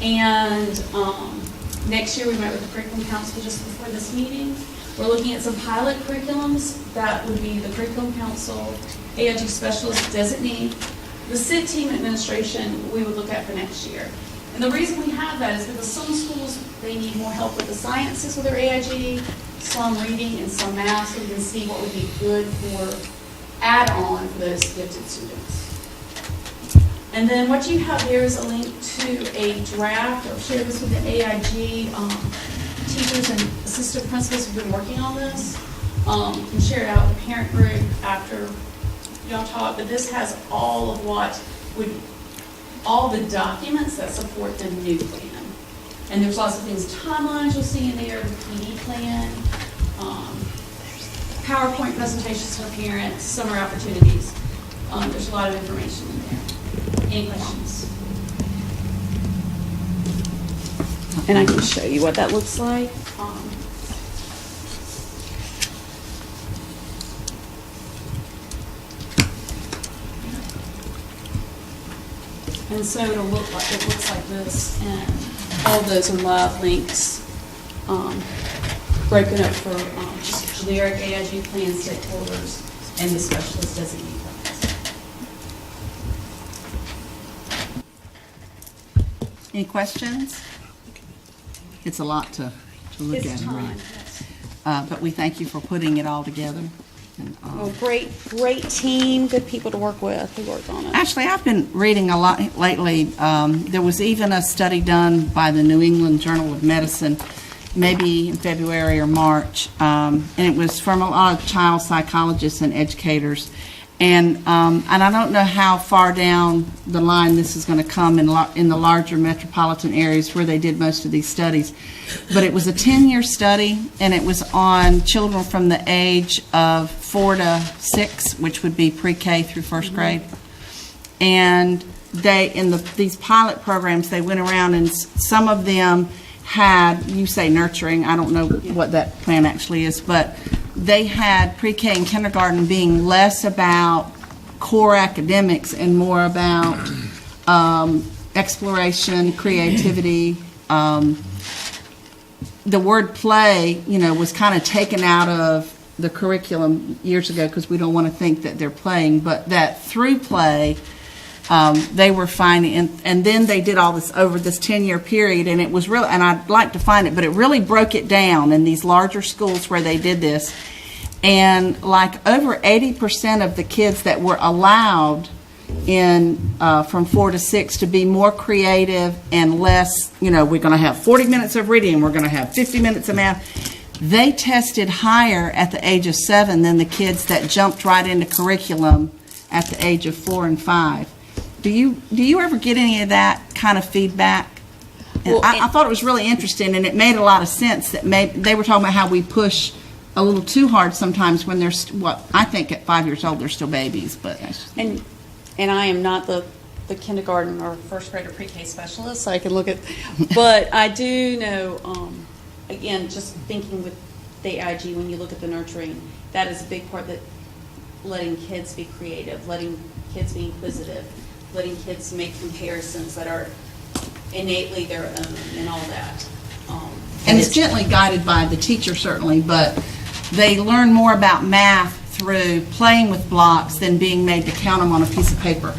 And next year we met with the curriculum council just before this meeting. We're looking at some pilot curriculums. That would be the curriculum council, AIG specialist designee, the SID team administration we would look at for next year. And the reason we have that is because some schools, they need more help with the sciences with their AIG, some reading and some math, so we can see what would be good for add-on for those gifted students. And then what you have here is a link to a draft. I'll share this with the AIG teachers and assistant principals who've been working on this. And share it out with the parent group after y'all talk. But this has all of all the documents that support the new plan. And there's lots of things, timelines you'll see in there, the PD plan, PowerPoint presentations for parents, summer opportunities. There's a lot of information in there. Any questions? And I can show you what that looks like. And so it looks like this, and all of those are live links, broken up for just generic AIG plan stakeholders and the specialist designee plans. Any questions? It's a lot to look at and read. But we thank you for putting it all together. And, Great team, good people to work with who worked on it. actually, I've been reading a lot lately. There was even a study done by the New England Journal of Medicine, maybe in February or March, and it was from a lot of child psychologists and educators. And I don't know how far down the line this is going to come in the larger metropolitan areas where they did most of these studies. But it was a 10-year study, and it was on children from the age of 4 to 6, which would be pre-K through first grade. And they, in these pilot programs, they went around, and some of them had, you say nurturing, I don't know what that plan actually is, but they had pre-K and kindergarten being less about core academics and more about exploration, creativity. The word play, was kind of taken out of the curriculum years ago because we don't want to think that they're playing, but that through play, they were finding, and then they did all this over this 10-year period, and it was real, and I'd like to find it, but it really broke it down in these larger schools where they did this. And like over 80% of the kids that were allowed in from 4 to 6 to be more creative and less, we're going to have 40 minutes of reading, we're going to have 50 minutes of math. They tested higher at the age of 7 than the kids that jumped right into curriculum at the age of 4 and 5. Do you ever get any of that kind of feedback? And I thought it was really interesting, and it made a lot of sense that they were talking about how we push a little too hard sometimes when they're I think at 5 years old they're still babies, but and I am not the kindergarten or first grade or pre-K specialist, so I can look at, but I do know, again, just thinking with the AIG, when you look at the nurturing, that is a big part, that letting kids be creative, letting kids be inquisitive, letting kids make comparisons that are innately their own and all that. And it's gently guided by the teacher, certainly, but they learn more about math through playing with blocks than being made to count them on a piece of paper.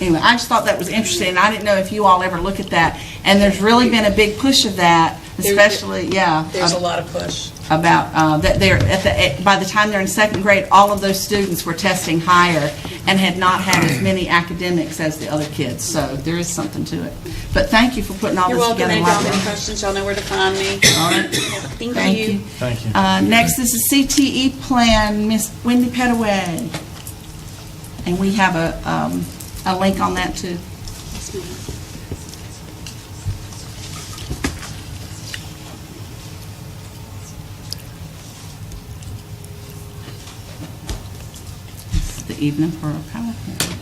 Anyway, I just thought that was interesting, and I didn't know if you all ever look at that. And there's really been a big push of that, especially, There's a lot of push. about that they're by the time they're in second grade, all of those students were testing higher and had not had as many academics as the other kids. So there is something to it. But thank you for putting all You're this welcome. together. If y'all have any questions, y'all know where to find me. All right. Thank you. Thank you. Next is the CTE plan, Miss Wendy Petteway. And we have a link on that too. This is the evening for a PowerPoint.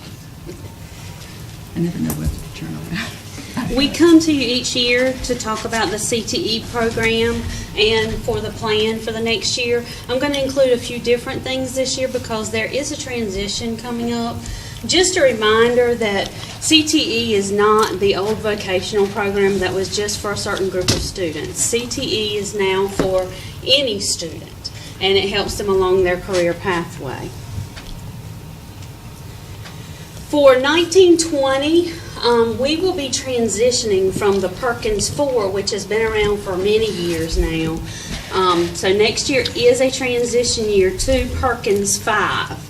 I never know whether to turn around. We come to you each year to talk about the CTE program and for the plan for the next year. I'm going to include a few different things this year because there is a transition coming up. Just a reminder that CTE is not the old vocational program that was just for a certain group of students. CTE is now for any student, and it helps them along their career pathway. For 1920, we will be transitioning from the Perkins 4, which has been around for many years now. So next year is a transition year to Perkins 5.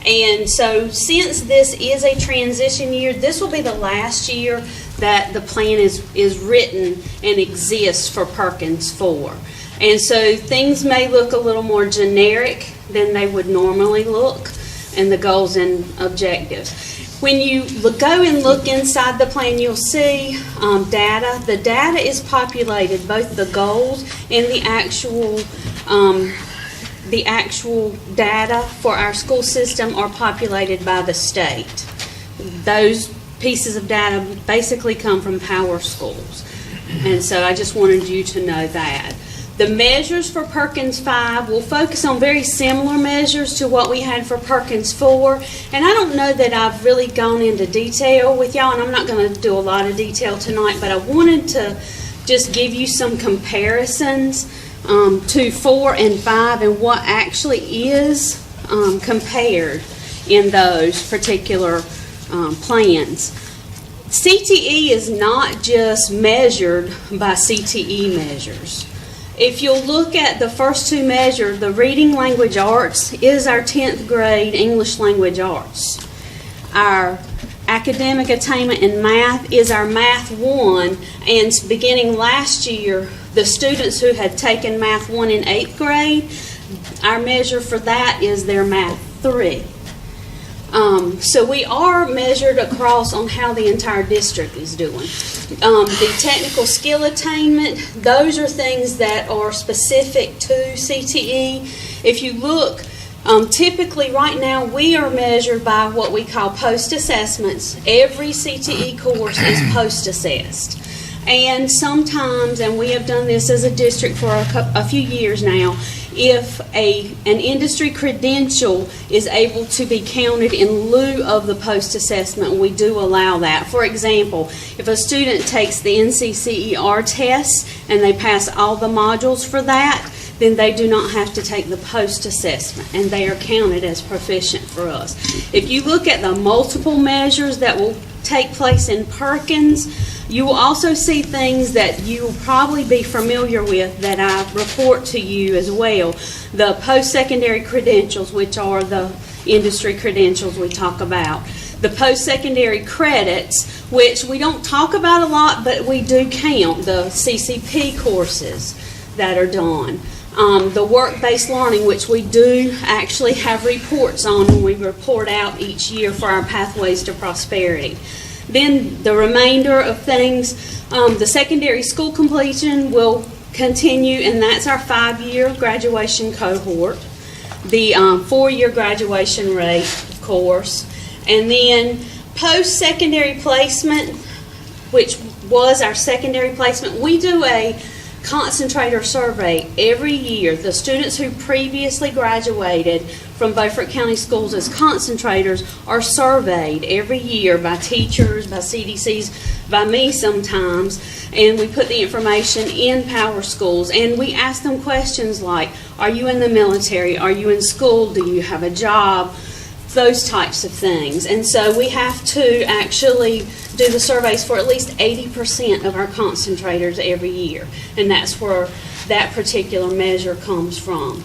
And so since this is a transition year, this will be the last year that the plan is written and exists for Perkins 4. And so things may look a little more generic than they would normally look, and the goals and objectives. When you go and look inside the plan, you'll see data. The data is populated, both the goals and the actual data for our school system are populated by the state. Those pieces of data basically come from Power Schools. And so I just wanted you to know that. The measures for Perkins 5 will focus on very similar measures to what we had for Perkins 4. And I don't know that I've really gone into detail with y'all, and I'm not going to do a lot of detail tonight, but I wanted to just give you some comparisons to 4 and 5 and what actually is compared in those particular plans. CTE is not just measured by CTE measures. If you'll look at the first two measures, the reading language arts is our 10th grade English language arts. Our academic attainment in math is our Math 1, and beginning last year, the students who had taken Math 1 in 8th grade, our measure for that is their Math 3. So we are measured across on how the entire district is doing. The technical skill attainment, those are things that are specific to CTE. If you look, typically right now we are measured by what we call post-assessments. Every CTE course is post-assessed. And sometimes, and we have done this as a district for a few years now, if an industry credential is able to be counted in lieu of the post-assessment, we do allow that. For example, if a student takes the NCCER test and they pass all the modules for that, then they do not have to take the post-assessment, and they are counted as proficient for us. If you look at the multiple measures that will take place in Perkins, you will also see things that you will probably be familiar with that I report to you as well. The post-secondary credentials, which are the industry credentials we talk about. The post-secondary credits, which we don't talk about a lot, but we do count. The CCP courses that are done. The work-based learning, which we do actually have reports on when we report out each year for our Pathways to Prosperity. Then the remainder of things, the secondary school completion will continue, and that's our 5-year graduation cohort. The 4-year graduation rate, of course. And then post-secondary placement, which was our secondary placement, we do a concentrator survey every year. The students who previously graduated from Beaufort County Schools as concentrators are surveyed every year by teachers, by CDCs, by me sometimes, and we put the information in Power Schools, and we ask them questions like, are you in the military? Are you in school? Do you have a job? Those types of things. And so we have to actually do the surveys for at least 80% of our concentrators every year, and that's where that particular measure comes from.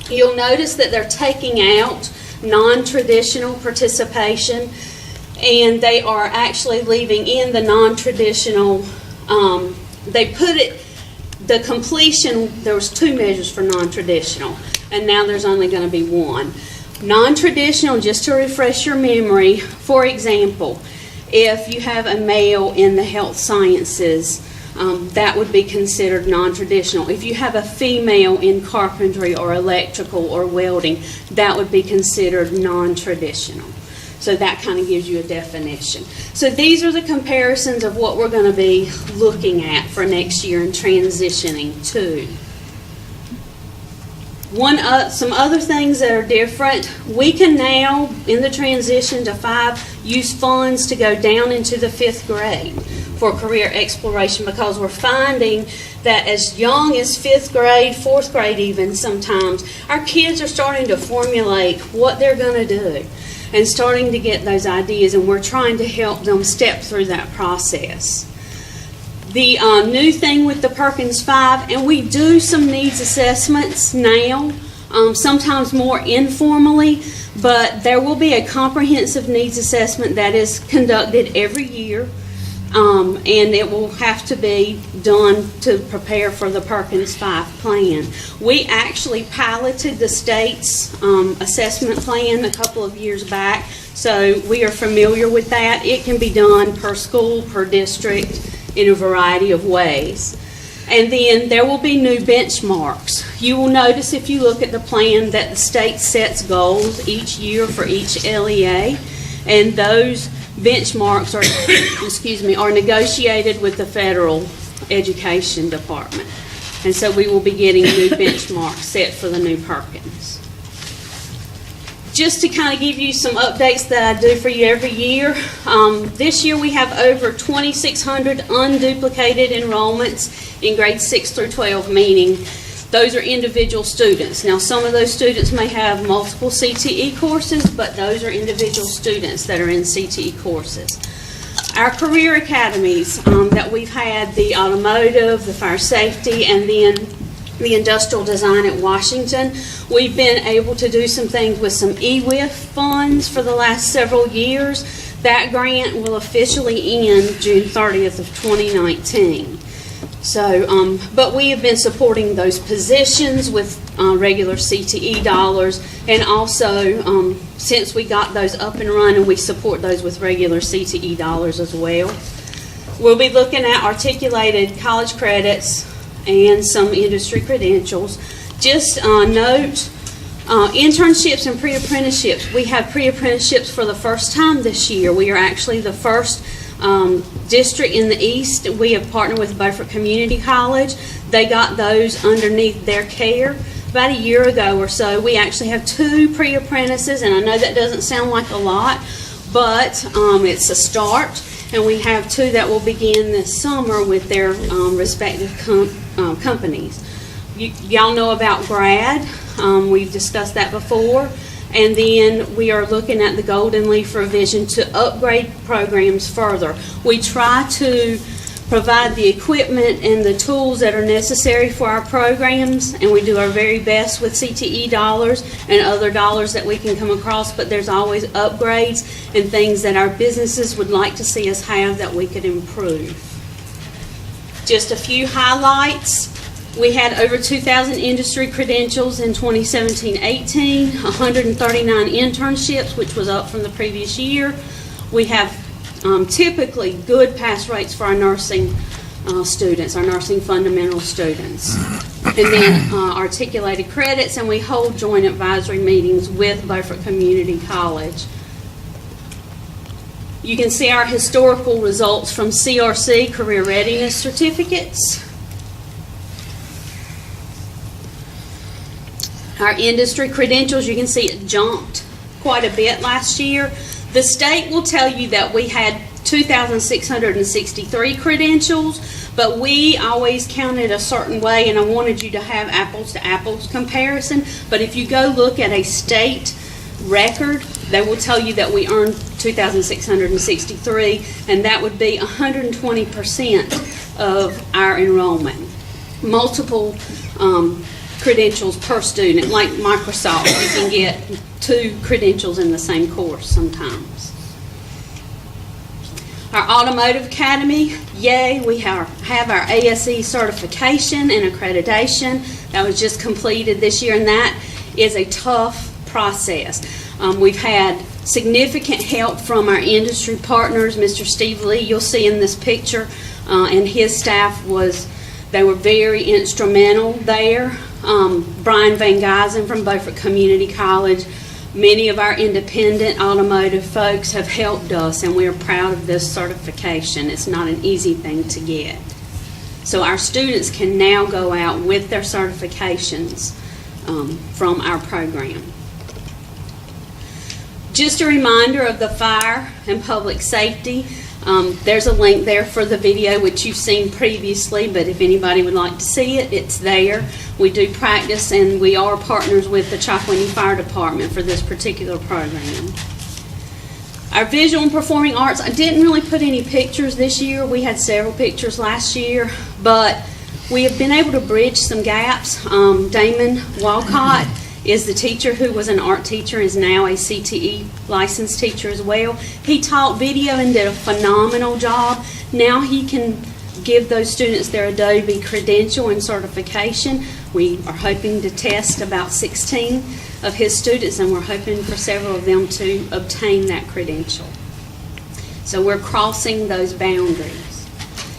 You'll notice that they're taking out non-traditional participation, and they are actually leaving in the non-traditional. They put it, the completion, there was 2 measures for non-traditional, and now there's only going to be 1. Non-traditional, just to refresh your memory, for example, if you have a male in the health sciences, that would be considered non-traditional. If you have a female in carpentry or electrical or welding, that would be considered non-traditional. So that kind of gives you a definition. So these are the comparisons of what we're going to be looking at for next year and transitioning to. Some other things that are different, we can now, in the transition to 5, use funds to go down into the 5th grade for career exploration, because we're finding that as young as 5th grade, 4th grade even sometimes, our kids are starting to formulate what they're going to do and starting to get those ideas, and we're trying to help them step through that process. The new thing with the Perkins 5, and we do some needs assessments now, sometimes more informally, but there will be a comprehensive needs assessment that is conducted every year. And it will have to be done to prepare for the Perkins 5 plan. We actually piloted the state's assessment plan a couple of years back, so we are familiar with that. It can be done per school, per district, in a variety of ways. And then there will be new benchmarks. You will notice if you look at the plan that the state sets goals each year for each LEA, and those benchmarks are negotiated with the federal education department. And so we will be getting new benchmarks set for the new Perkins. Just to kind of give you some updates that I do for you every year, this year we have over 2,600 unduplicated enrollments in grades 6 through 12, meaning those are individual students. Now, some of those students may have multiple CTE courses, but those are individual students that are in CTE courses. Our career academies that we've had, the automotive, the fire safety, and then the industrial design at Washington, we've been able to do some things with some EWIF funds for the last several years. That grant will officially end June 30th of 2019. So, but we have been supporting those positions with regular CTE dollars, and also since we got those up and running, we support those with regular CTE dollars as well. We'll be looking at articulated college credits and some industry credentials. Just note, internships and pre-apprenticeships. We have pre-apprenticeships for the first time this year. We are actually the first district in the East. We have partnered with Beaufort Community College. They got those underneath their care about a year ago or so. We actually have 2 pre-apprentices, and I know that doesn't sound like a lot, but it's a start. And we have 2 that will begin this summer with their respective companies. Y'all know about GRAD. We've discussed that before. And then we are looking at the Golden Leaf revision to upgrade programs further. We try to provide the equipment and the tools that are necessary for our programs, and we do our very best with CTE dollars and other dollars that we can come across, but there's always upgrades and things that our businesses would like to see us have that we could improve. Just a few highlights. We had over 2,000 industry credentials in 2017-18, 139 internships, which was up from the previous year. We have typically good pass rates for our nursing students, our nursing fundamental students. And then articulated credits, and we hold joint advisory meetings with Beaufort Community College. You can see our historical results from CRC, Career Readiness Certificates. Our industry credentials, you can see it jumped quite a bit last year. The state will tell you that we had 2,663 credentials, but we always counted a certain way, and I wanted you to have apples to apples comparison. But if you go look at a state record, they will tell you that we earned 2,663, and that would be 120% of our enrollment. Multiple credentials per student, like Microsoft, you can get 2 credentials in the same course sometimes. Our Automotive Academy, yay, we have our ASE certification and accreditation. That was just completed this year, and that is a tough process. We've had significant help from our industry partners. Mr. Steve Lee, you'll see in this picture, and his staff they were very instrumental there. Brian Van Geisen from Beaufort Community College. Many of our independent automotive folks have helped us, and we are proud of this certification. It's not an easy thing to get. So our students can now go out with their certifications from our program. Just a reminder of the fire and public safety. There's a link there for the video, which you've seen previously, but if anybody would like to see it, it's there. We do practice, and we are partners with the Chocowinity Fire Department for this particular program. Our visual and performing arts, I didn't really put any pictures this year. We had several pictures last year, but we have been able to bridge some gaps. Damon Walcott is the teacher who was an art teacher, is now a CTE licensed teacher as well. He taught video and did a phenomenal job. Now he can give those students their Adobe credential and certification. We are hoping to test about 16 of his students, and we're hoping for several of them to obtain that credential. So we're crossing those boundaries.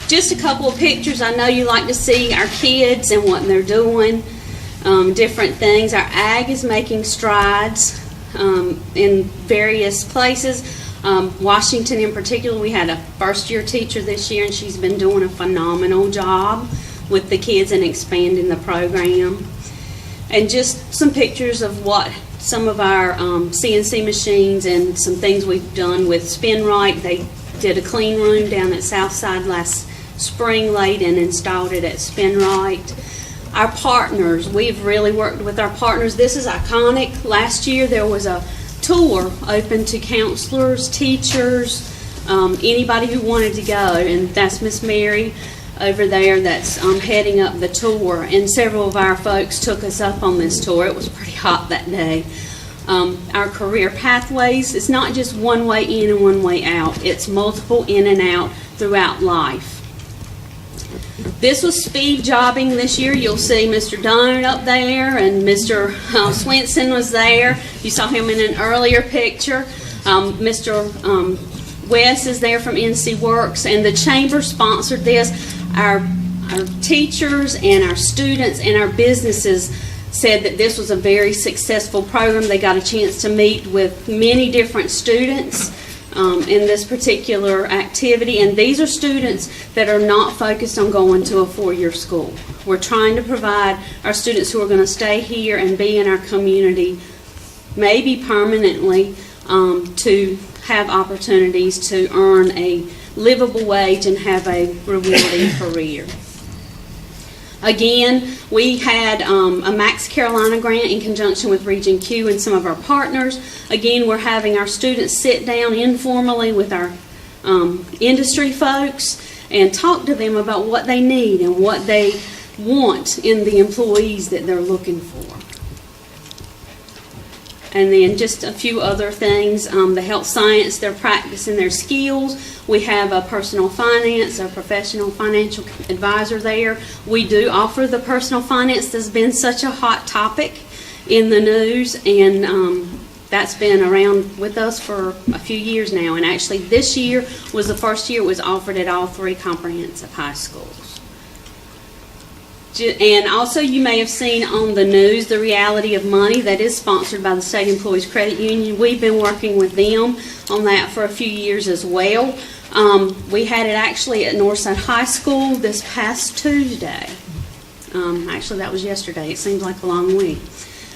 Just a couple of pictures. I know you like to see our kids and what they're doing. Different things. Our ag is making strides in various places. Washington in particular, we had a first-year teacher this year, and she's been doing a phenomenal job with the kids and expanding the program. And just some pictures of what some of our CNC machines and some things we've done with SpinRite. They did a clean room down at Southside last spring late and installed it at SpinRite. Our partners, we've really worked with our partners. This is iconic. Last year there was a tour open to counselors, teachers, anybody who wanted to go, and that's Miss Mary over there that's heading up the tour, and several of our folks took us up on this tour. It was pretty hot that day. Our career pathways, it's not just one way in and one way out. It's multiple in and out throughout life. This was speed jobbing this year. You'll see Mr. Doan up there, and Mr. Swenson was there. You saw him in an earlier picture. Mr. West is there from NC Works, and the Chamber sponsored this. Our teachers and our students and our businesses said that this was a very successful program. They got a chance to meet with many different students in this particular activity, and these are students that are not focused on going to a four-year school. We're trying to provide our students who are going to stay here and be in our community, maybe permanently, to have opportunities to earn a livable wage and have a rewarding career. Again, we had a Max Carolina grant in conjunction with Region Q and some of our partners. Again, we're having our students sit down informally with our industry folks and talk to them about what they need and what they want in the employees that they're looking for. And then just a few other things. The health science, they're practicing their skills. We have a personal finance, a professional financial advisor there. We do offer the personal finance that's been such a hot topic in the news, and that's been around with us for a few years now. And actually this year was the first year it was offered at all three comprehensive high schools. And also you may have seen on the news the Reality of Money that is sponsored by the State Employees Credit Union. We've been working with them on that for a few years as well. We had it actually at Northside High School this past Tuesday. Actually, that was yesterday. It seems like a long week.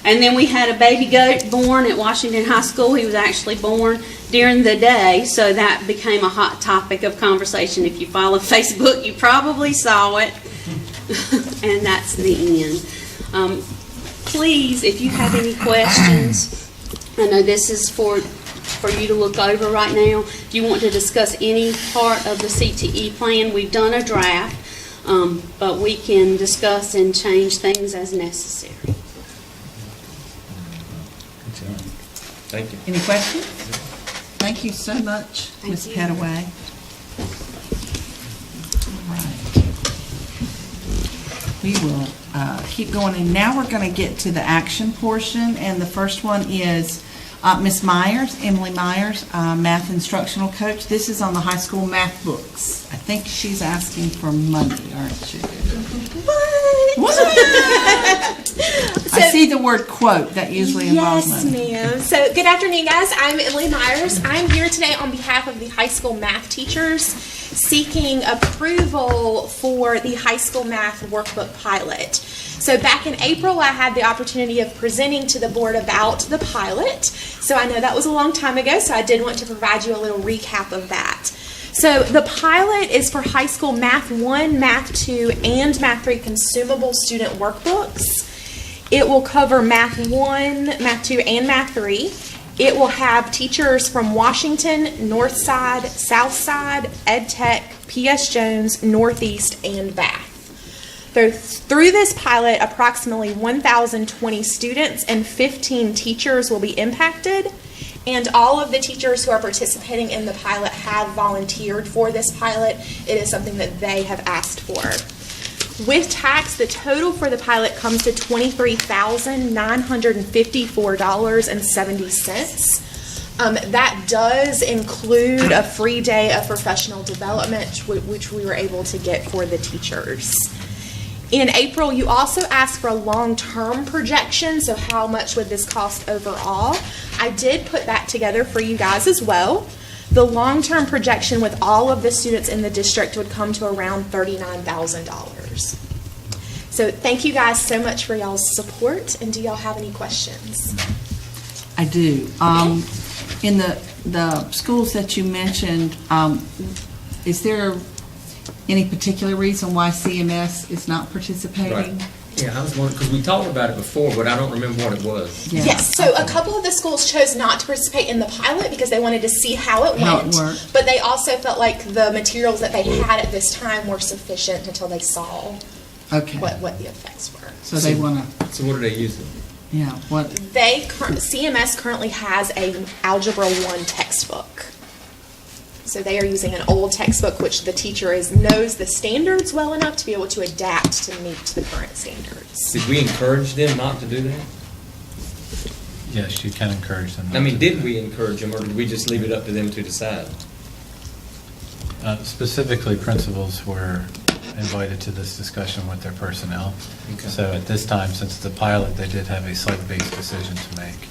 And then we had a baby goat born at Washington High School. He was actually born during the day, so that became a hot topic of conversation. If you follow Facebook, you probably saw it. And that's the end. Please, if you have any questions, I know this is for you to look over right now. If you want to discuss any part of the CTE plan, we've done a draft, but we can discuss and change things as necessary. Thank you. Any questions? Thank you so much, Ms. Petteway. All right. We will keep going, and now we're going to get to the action portion, and the first one is Ms. Myers, Emily Myers, math instructional coach. This is on the high school math books. I think she's asking for money, aren't you? What? I see the word quote. That usually involves money. Yes, ma'am. So, good afternoon, guys. I'm Emily Myers. I'm here today on behalf of the high school math teachers seeking approval for the high school math workbook pilot. So back in April, I had the opportunity of presenting to the board about the pilot. So I know that was a long time ago, so I did want to provide you a little recap of that. So the pilot is for high school Math 1, Math 2, and Math 3 consumable student workbooks. It will cover Math 1, Math 2, and Math 3. It will have teachers from Washington, Northside, Southside, EdTech, PS Jones, Northeast, and Bath. So through this pilot, approximately 1,020 students and 15 teachers will be impacted, and all of the teachers who are participating in the pilot have volunteered for this pilot. It is something that they have asked for. With tax, the total for the pilot comes to $23,954.70. That does include a free day of professional development, which we were able to get for the teachers. In April, you also asked for a long-term projection, so how much would this cost overall? I did put that together for you guys as well. The long-term projection with all of the students in the district would come to around $39,000. So thank you guys so much for y'all's support, and do y'all have any questions? I do. In the schools that you mentioned, is there any particular reason why CMS is not participating? Right. Yeah, I was wondering, because we talked about it before, but I don't remember what it was. Yeah. Yes, so a couple of the schools chose not to participate in the pilot because they wanted to see how it went. But they also felt like the materials that they had at this time were sufficient until they saw what the effects were. So they want to. So what are they using? Yeah, what? CMS currently has an Algebra 1 textbook. So they are using an old textbook, which the teacher knows the standards well enough to be able to adapt to meet the current standards. Did we encourage them not to do that? Yes, you can encourage them. I mean, did we encourage them, or did we just leave it up to them to decide? Specifically, principals were invited to this discussion with their personnel. Okay. So at this time, since the pilot, they did have a site-based decision to make.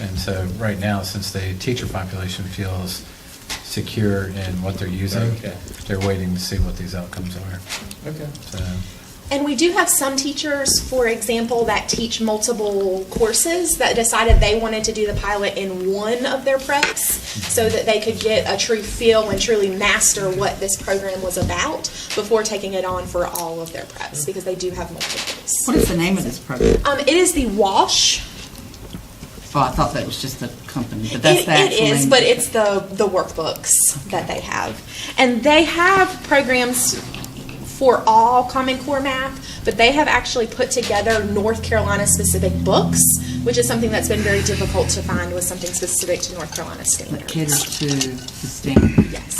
And so right now, since the teacher population feels secure in what they're using, they're waiting to see what these outcomes are. Okay. So. And we do have some teachers, for example, that teach multiple courses that decided they wanted to do the pilot in one of their preps so that they could get a true feel and truly master what this program was about before taking it on for all of their preps, because they do have multiples. What is the name of this program? It is the WASH. Oh, I thought that was just the company, but that's the actual It is, name. but it's the workbooks that they have. And they have programs for all Common Core math, but they have actually put together North Carolina specific books, which is something that's been very difficult to find with something specific to North Carolina standards. That caters to the standard. Yes.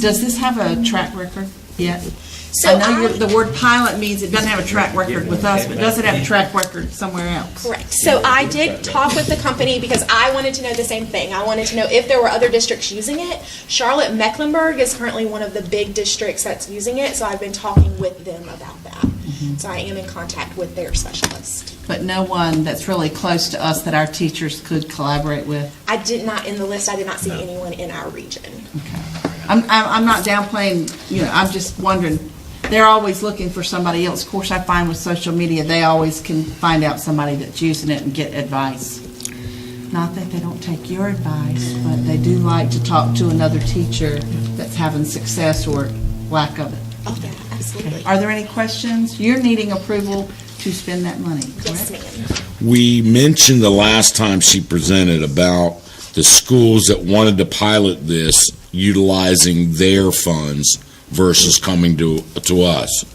Does this have a track record yet? So I know the word pilot means it doesn't have a track record with us, but does it have a track record somewhere else? Correct. So I did talk with the company because I wanted to know the same thing. I wanted to know if there were other districts using it. Charlotte-Mecklenburg is currently one of the big districts that's using it, so I've been talking with them about that. Mm-hmm. So I am in contact with their specialist. But no one that's really close to us that our teachers could collaborate with? I did not, in the list, I did not see anyone in our region. Okay. I'm not downplaying, I'm just wondering, they're always looking for somebody else. Of course, I find with social media, they always can find out somebody that's using it and get advice. Not that they don't take your advice, but they do like to talk to another teacher that's having success or lack of it. Oh, yeah, absolutely. Are there any questions? You're needing approval to spend that money, Yes, correct? ma'am. We mentioned the last time she presented about the schools that wanted to pilot this utilizing their funds versus coming to us.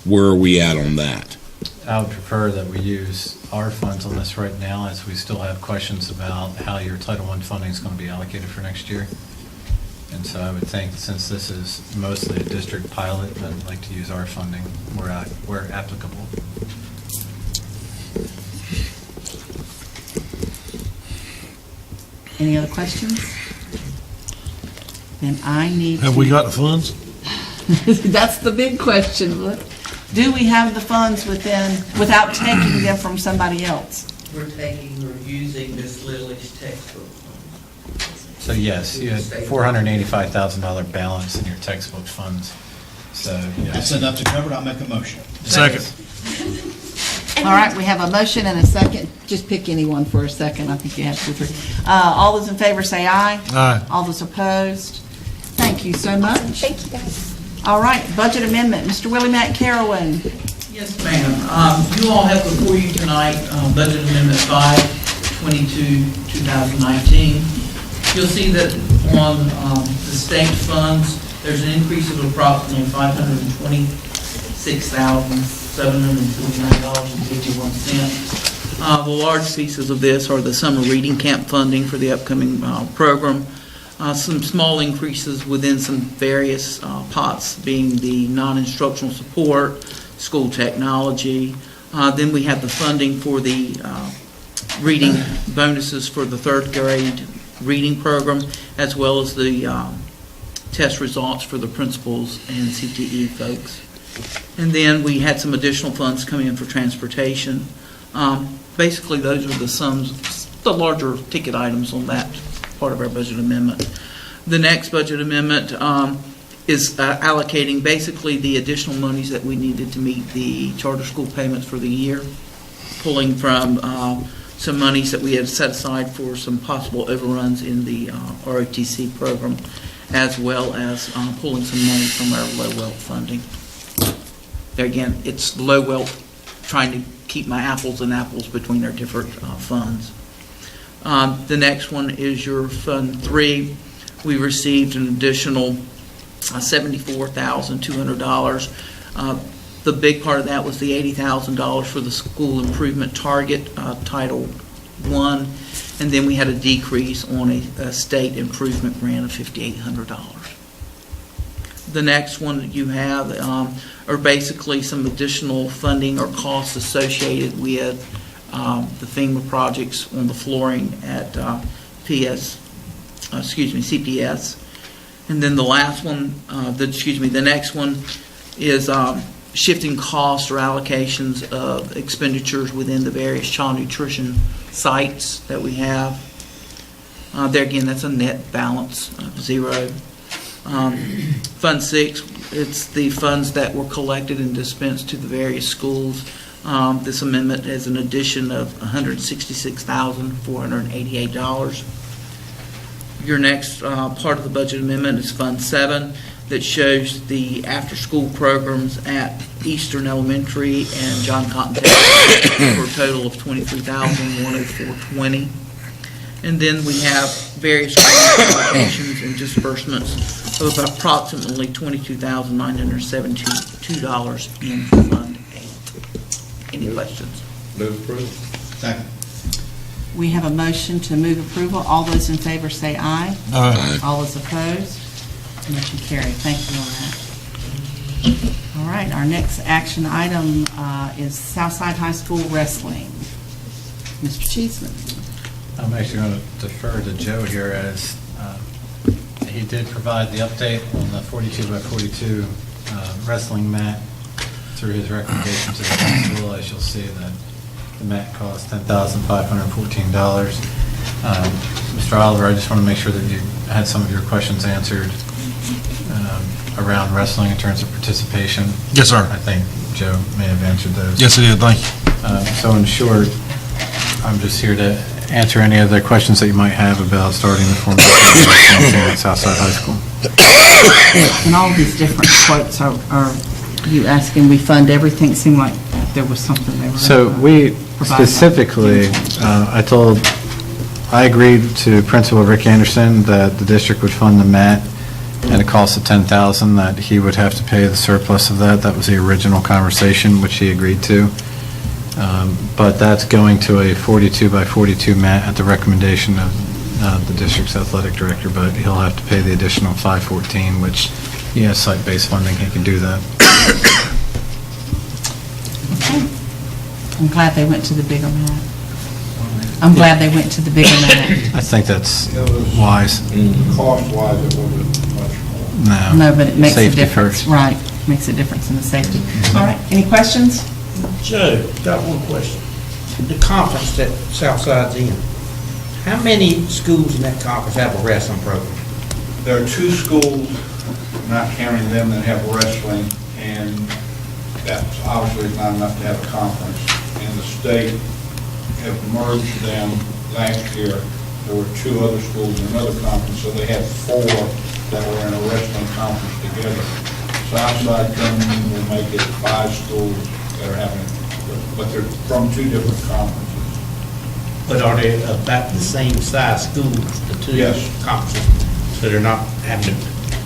Where are we at on that? I would prefer that we use our funds on this right now, as we still have questions about how your Title I funding is going to be allocated for next year. And so I would think, since this is mostly a district pilot, I'd like to use our funding where applicable. Any other questions? Then I need Have to- we got the funds? That's the big question. Do we have the funds without taking them from somebody else? We're taking or using Miss Lily's textbook. So yes, you had $485,000 balance in your textbook funds. So yes. That's enough to cover it. I'll make a motion. Second. All right, we have a motion and a second. Just pick anyone for a second. I think you have to. All those in favor say aye. Aye. All those opposed? Thank you so much. Thank you, guys. All right, budget amendment. Mr. Willie Matt Carolyn. Yes, ma'am. You all have before you tonight Budget Amendment 522, 2019. You'll see that on the state funds, there's an increase of approximately $526,749.51. The large pieces of this are the summer reading camp funding for the upcoming program. Some small increases within some various pots, being the non-instructional support, school technology. Then we have the funding for the reading bonuses for the third grade reading program, as well as the test results for the principals and CTE folks. And then we had some additional funds coming in for transportation. Basically, those are the sums, the larger ticket items on that part of our budget amendment. The next budget amendment is allocating basically the additional monies that we needed to meet the charter school payments for the year, pulling from some monies that we had set aside for some possible overruns in the ROTC program, as well as pulling some money from our low wealth funding. There again, it's low wealth, trying to keep my apples and apples between our different funds. The next one is your Fund 3. We received an additional $74,200. The big part of that was the $80,000 for the school improvement target, Title I, and then we had a decrease on a state improvement grant of $5,800. The next one that you have are basically some additional funding or costs associated with the FEMA projects on the flooring at CPS. And then the last one, the next one is shifting costs or allocations of expenditures within the various child nutrition sites that we have. There again, that's a net balance of zero. Fund 6, it's the funds that were collected and dispensed to the various schools. This amendment is an addition of $166,488. Your next part of the budget amendment is Fund 7, that shows the after-school programs at Eastern Elementary and John Cotton Tech for a total of $23,104.20. And then we have various allocations and disbursements of approximately $22,972 in Fund 8. Any questions? Move approval. Second. We have a motion to move approval. All those in favor say aye. Aye. All those opposed? Motion carried. Thank you on that. All right, our next action item is Southside High School Wrestling. Mr. Cheeseman. I'm actually going to defer to Joe here, as he did provide the update on the 42x42 wrestling mat through his recommendation to the council. As you'll see, that the mat costs $10,514. Mr. Oliver, I just want to make sure that you had some of your questions answered around wrestling in terms of participation. Yes, sir. I think Joe may have answered those. Yes, it is. Thank you. So in short, I'm just here to answer any other questions that you might have about starting the formal season at Southside High School. And all these different quotes, are you asking we fund everything? It seemed like there was something they were. So gonna we provide. specifically, I agreed to Principal Rick Anderson that the district would fund the mat at a cost of $10,000, that he would have to pay the surplus of that. That was the original conversation, which he agreed to. But that's going to a 42 by 42 mat at the recommendation of the district's athletic director, but he'll have to pay the additional $514, which he has site-based funding, he can do that. Okay. I'm glad they went to the bigger mat. I'm glad they went to the bigger mat. I think that's wise. Cost-wise, it wasn't much more. No, but it makes a Safety difference. first. Right, makes a difference in the safety. All right, any questions? Joe, got one question. The conference that Southside's in, how many schools in that conference have a wrestling program? There are 2 schools, not counting them, that have wrestling, and that's obviously not enough to have a conference. And the state have merged them last year. There were 2 other schools in another conference, so they had 4 that were in a wrestling conference together. Southside coming in will make it 5 schools that are having it, but they're from 2 different conferences. But are they about the same size schools, the 2 Yes. conferences? So they're not having to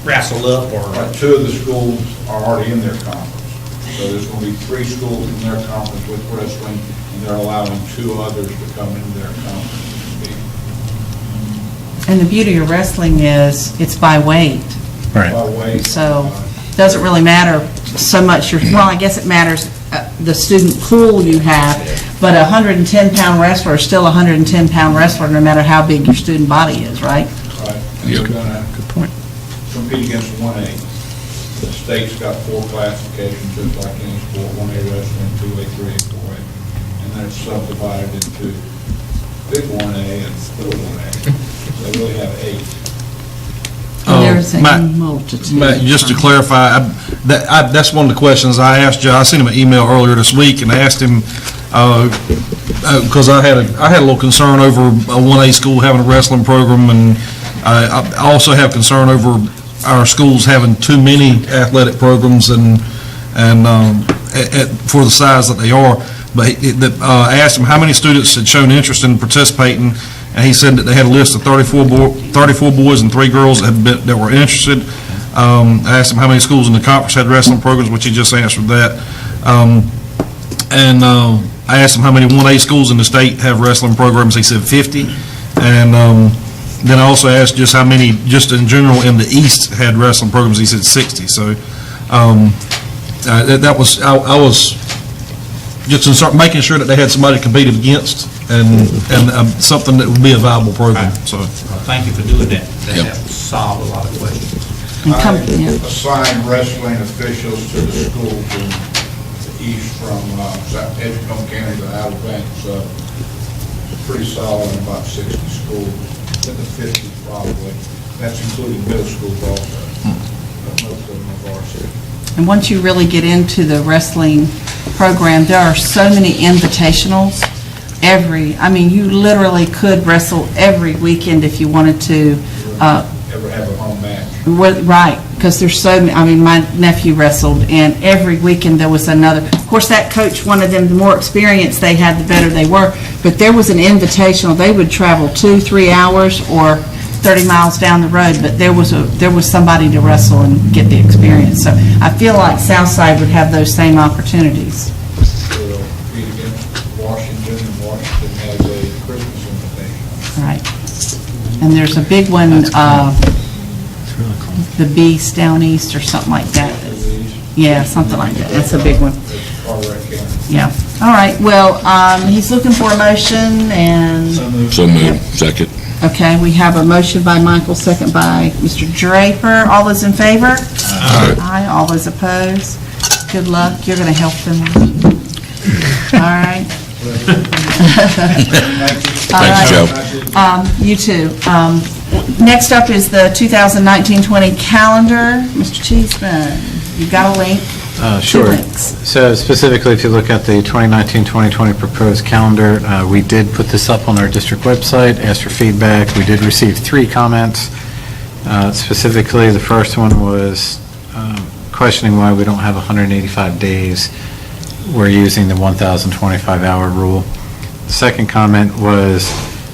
wrestle up or? Right, 2 of the schools are already in their conference. So there's going to be 3 schools in their conference with wrestling, and they're allowing 2 others to come into their conference and compete. And the beauty of wrestling is it's by weight. Right. By weight. So it doesn't really matter so much well, I guess it matters the student pool you have, but a 110-pound wrestler is still a 110-pound wrestler no matter how big your student body is, right? Right. And they're going to Good point. compete against 1A. The state's got 4 classifications, just like any sport, 1A wrestling, 2A, 3A, 4A. And then it's subdivided into big 1A and little 1A. So they really have 8. And there's a Matt, multitude. Matt, just to clarify, that's one of the questions I asked Joe. I sent him an email earlier this week and asked him, because I had a little concern over a 1A school having a wrestling program, and I also have concern over our schools having too many athletic programs and for the size that they are. But I asked him how many students had shown interest in participating, and he said that they had a list of 34 boys and 3 girls that were interested. I asked him how many schools in the conference had wrestling programs, which he just answered that. I asked him how many 1A schools in the state have wrestling programs. He said 50. And then I also asked just how many, just in general, in the East had wrestling programs. He said 60. So I was just making sure that they had somebody to compete against and something that would be a viable program. So Thank you for doing that. That helped solve a lot of questions. I assigned wrestling officials to the schools in the east from Edgecombe County to Outer Banks. It's pretty solid in about 60 schools, in the 50s probably. That's including middle schools also. Most of them are varsity. And once you really get into the wrestling program, there are so many invitationals. You literally could wrestle every weekend if you wanted to. Ever have a home match? Right, because there's so many. My nephew wrestled, and every weekend there was another. Of course, that coach wanted them, the more experience they had, the better they were. But there was an invitational. They would travel 2-3 hours or 30 miles down the road, but there was somebody to wrestle and get the experience. So I feel like Southside would have those same opportunities. We'll compete against Washington, and Washington has a Christmas invitation. Right. And there's a big one, the Beast down east or something like that. Yeah, something like that. That's a big one. Yeah. All right. Well, he's looking for a motion and. So moved. Second. Okay, we have a motion by Michael, second by Mr. Draper. All those in favor? Aye. All those opposed? Good luck. You're going to help them. All right. Thanks, Joe. You too. Next up is the 2019-20 calendar. Mr. Cheeseman, you've got a link. Sure. Two links. So specifically, if you look at the 2019-2020 proposed calendar, we did put this up on our district website, asked for feedback. We did receive 3 comments. Specifically, the first one was questioning why we don't have 185 days. We're using the 1,025-hour rule. The second comment was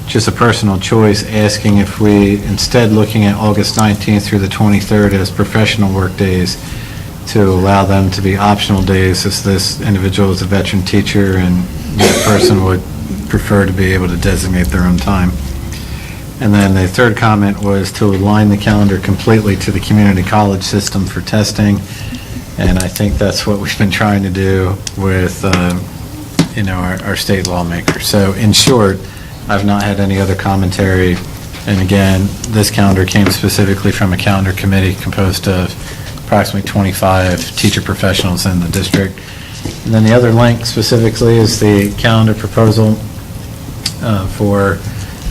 just a personal choice, asking if we, instead looking at August 19th through the 23rd as professional work days, to allow them to be optional days, as this individual is a veteran teacher and that person would prefer to be able to designate their own time. And then the third comment was to align the calendar completely to the community college system for testing. And I think that's what we've been trying to do with our state lawmakers. So in short, I've not had any other commentary. And again, this calendar came specifically from a calendar committee composed of approximately 25 teacher professionals in the district. And then the other link specifically is the calendar proposal for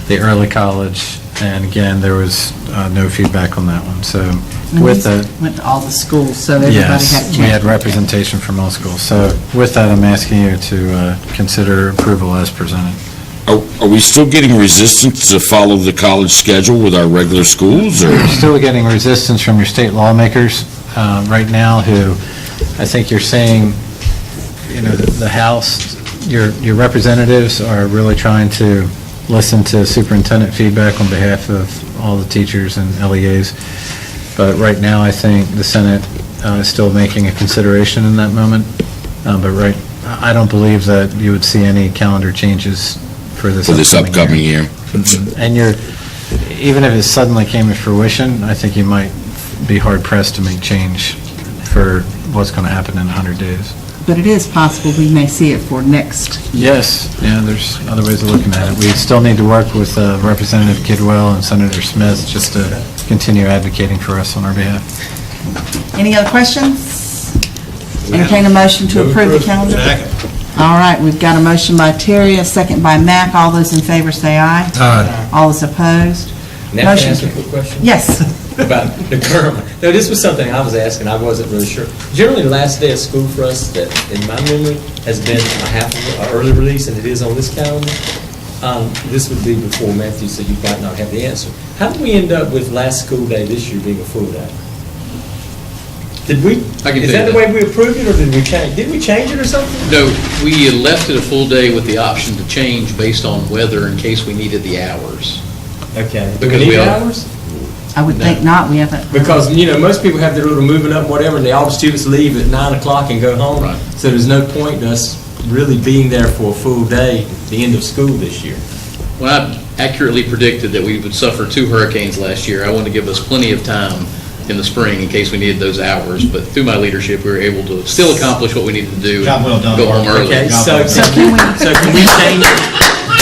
the early college. And again, there was no feedback on that one. So with that, went to all the schools, so everybody had a chance. we had representation from all schools. So with that, I'm asking you to consider approval as presented. Are we still getting resistance to follow the college schedule with our regular schools, or? We're still getting resistance from your state lawmakers right now, who I think you're saying, the House, your representatives are really trying to listen to superintendent feedback on behalf of all the teachers and LEAs. But right now, I think the Senate is still making a consideration in that moment. But I don't believe that you would see any calendar changes for this upcoming year. And even if it suddenly came to fruition, I think you might be hard pressed to make change for what's going to happen in 100 days. But it is possible we may see it for next. Yes, there's other ways of looking at it. We still need to work with Representative Kidwell and Senator Smith just to continue advocating for us on our behalf. Any other questions? Entertain a motion to approve the calendar? Second. All right, we've got a motion by Terry, a second by Mac. All those in favor say aye. Aye. All those opposed? Now, can I ask a quick question? Yes. About the current one. No, this was something I was asking, I wasn't really sure. Generally, the last day of school for us, that in my memory, has been an early release, and it is on this calendar. This would be before Matthew, so you might not have the answer. How did we end up with last school day this year being a full day? Did we? Is that the way we approved it, or did we change? Did we change it or something? No, we left it a full day with the option to change based on weather in case we needed the hours. Okay. Because we need we all- hours? I would think not. We haven't. Because, most people have their little moving up, whatever, and all the students leave at 9 o'clock and go home. Right. So there's no point in us really being there for a full day at the end of school this year. When I accurately predicted that we would suffer 2 hurricanes last year, I wanted to give us plenty of time in the spring in case we needed those hours. But through my leadership, we were able to still accomplish what we needed to do. Job well done. Go home early. Okay, so can we change it?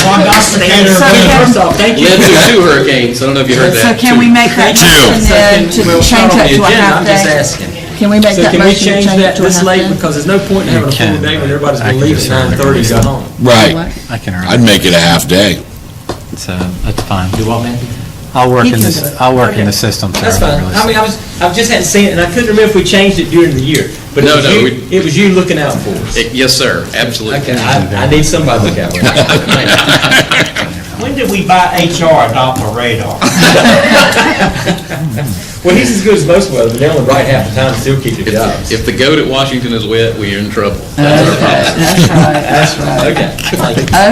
First off, thank you. Led to 2 hurricanes. I don't know if you heard So that. can we make that motion then to change that to a half I'm just day? asking. Can we make So that can we motion to change change that it to a this half late? day? Because there's no point in having a full day when everybody's going to leave at 9:30 to go home. Right. I can. I'd make it a half day. So that's fine. Do what, Matthew? I'll work He in can this. do it. I'll work in the system. That's Sarah, fine. really. I mean, I just hadn't seen it, and I couldn't remember if we changed it during the year. But No, it was you looking out for us. Yes, sir. Absolutely. Okay, I need somebody to look out for me. When did we buy HR Doppler radar? Well, he's as good as most of us, but they only write half the time and still keep your jobs. If the goat at Washington is wet, we're in trouble. That's right. Okay.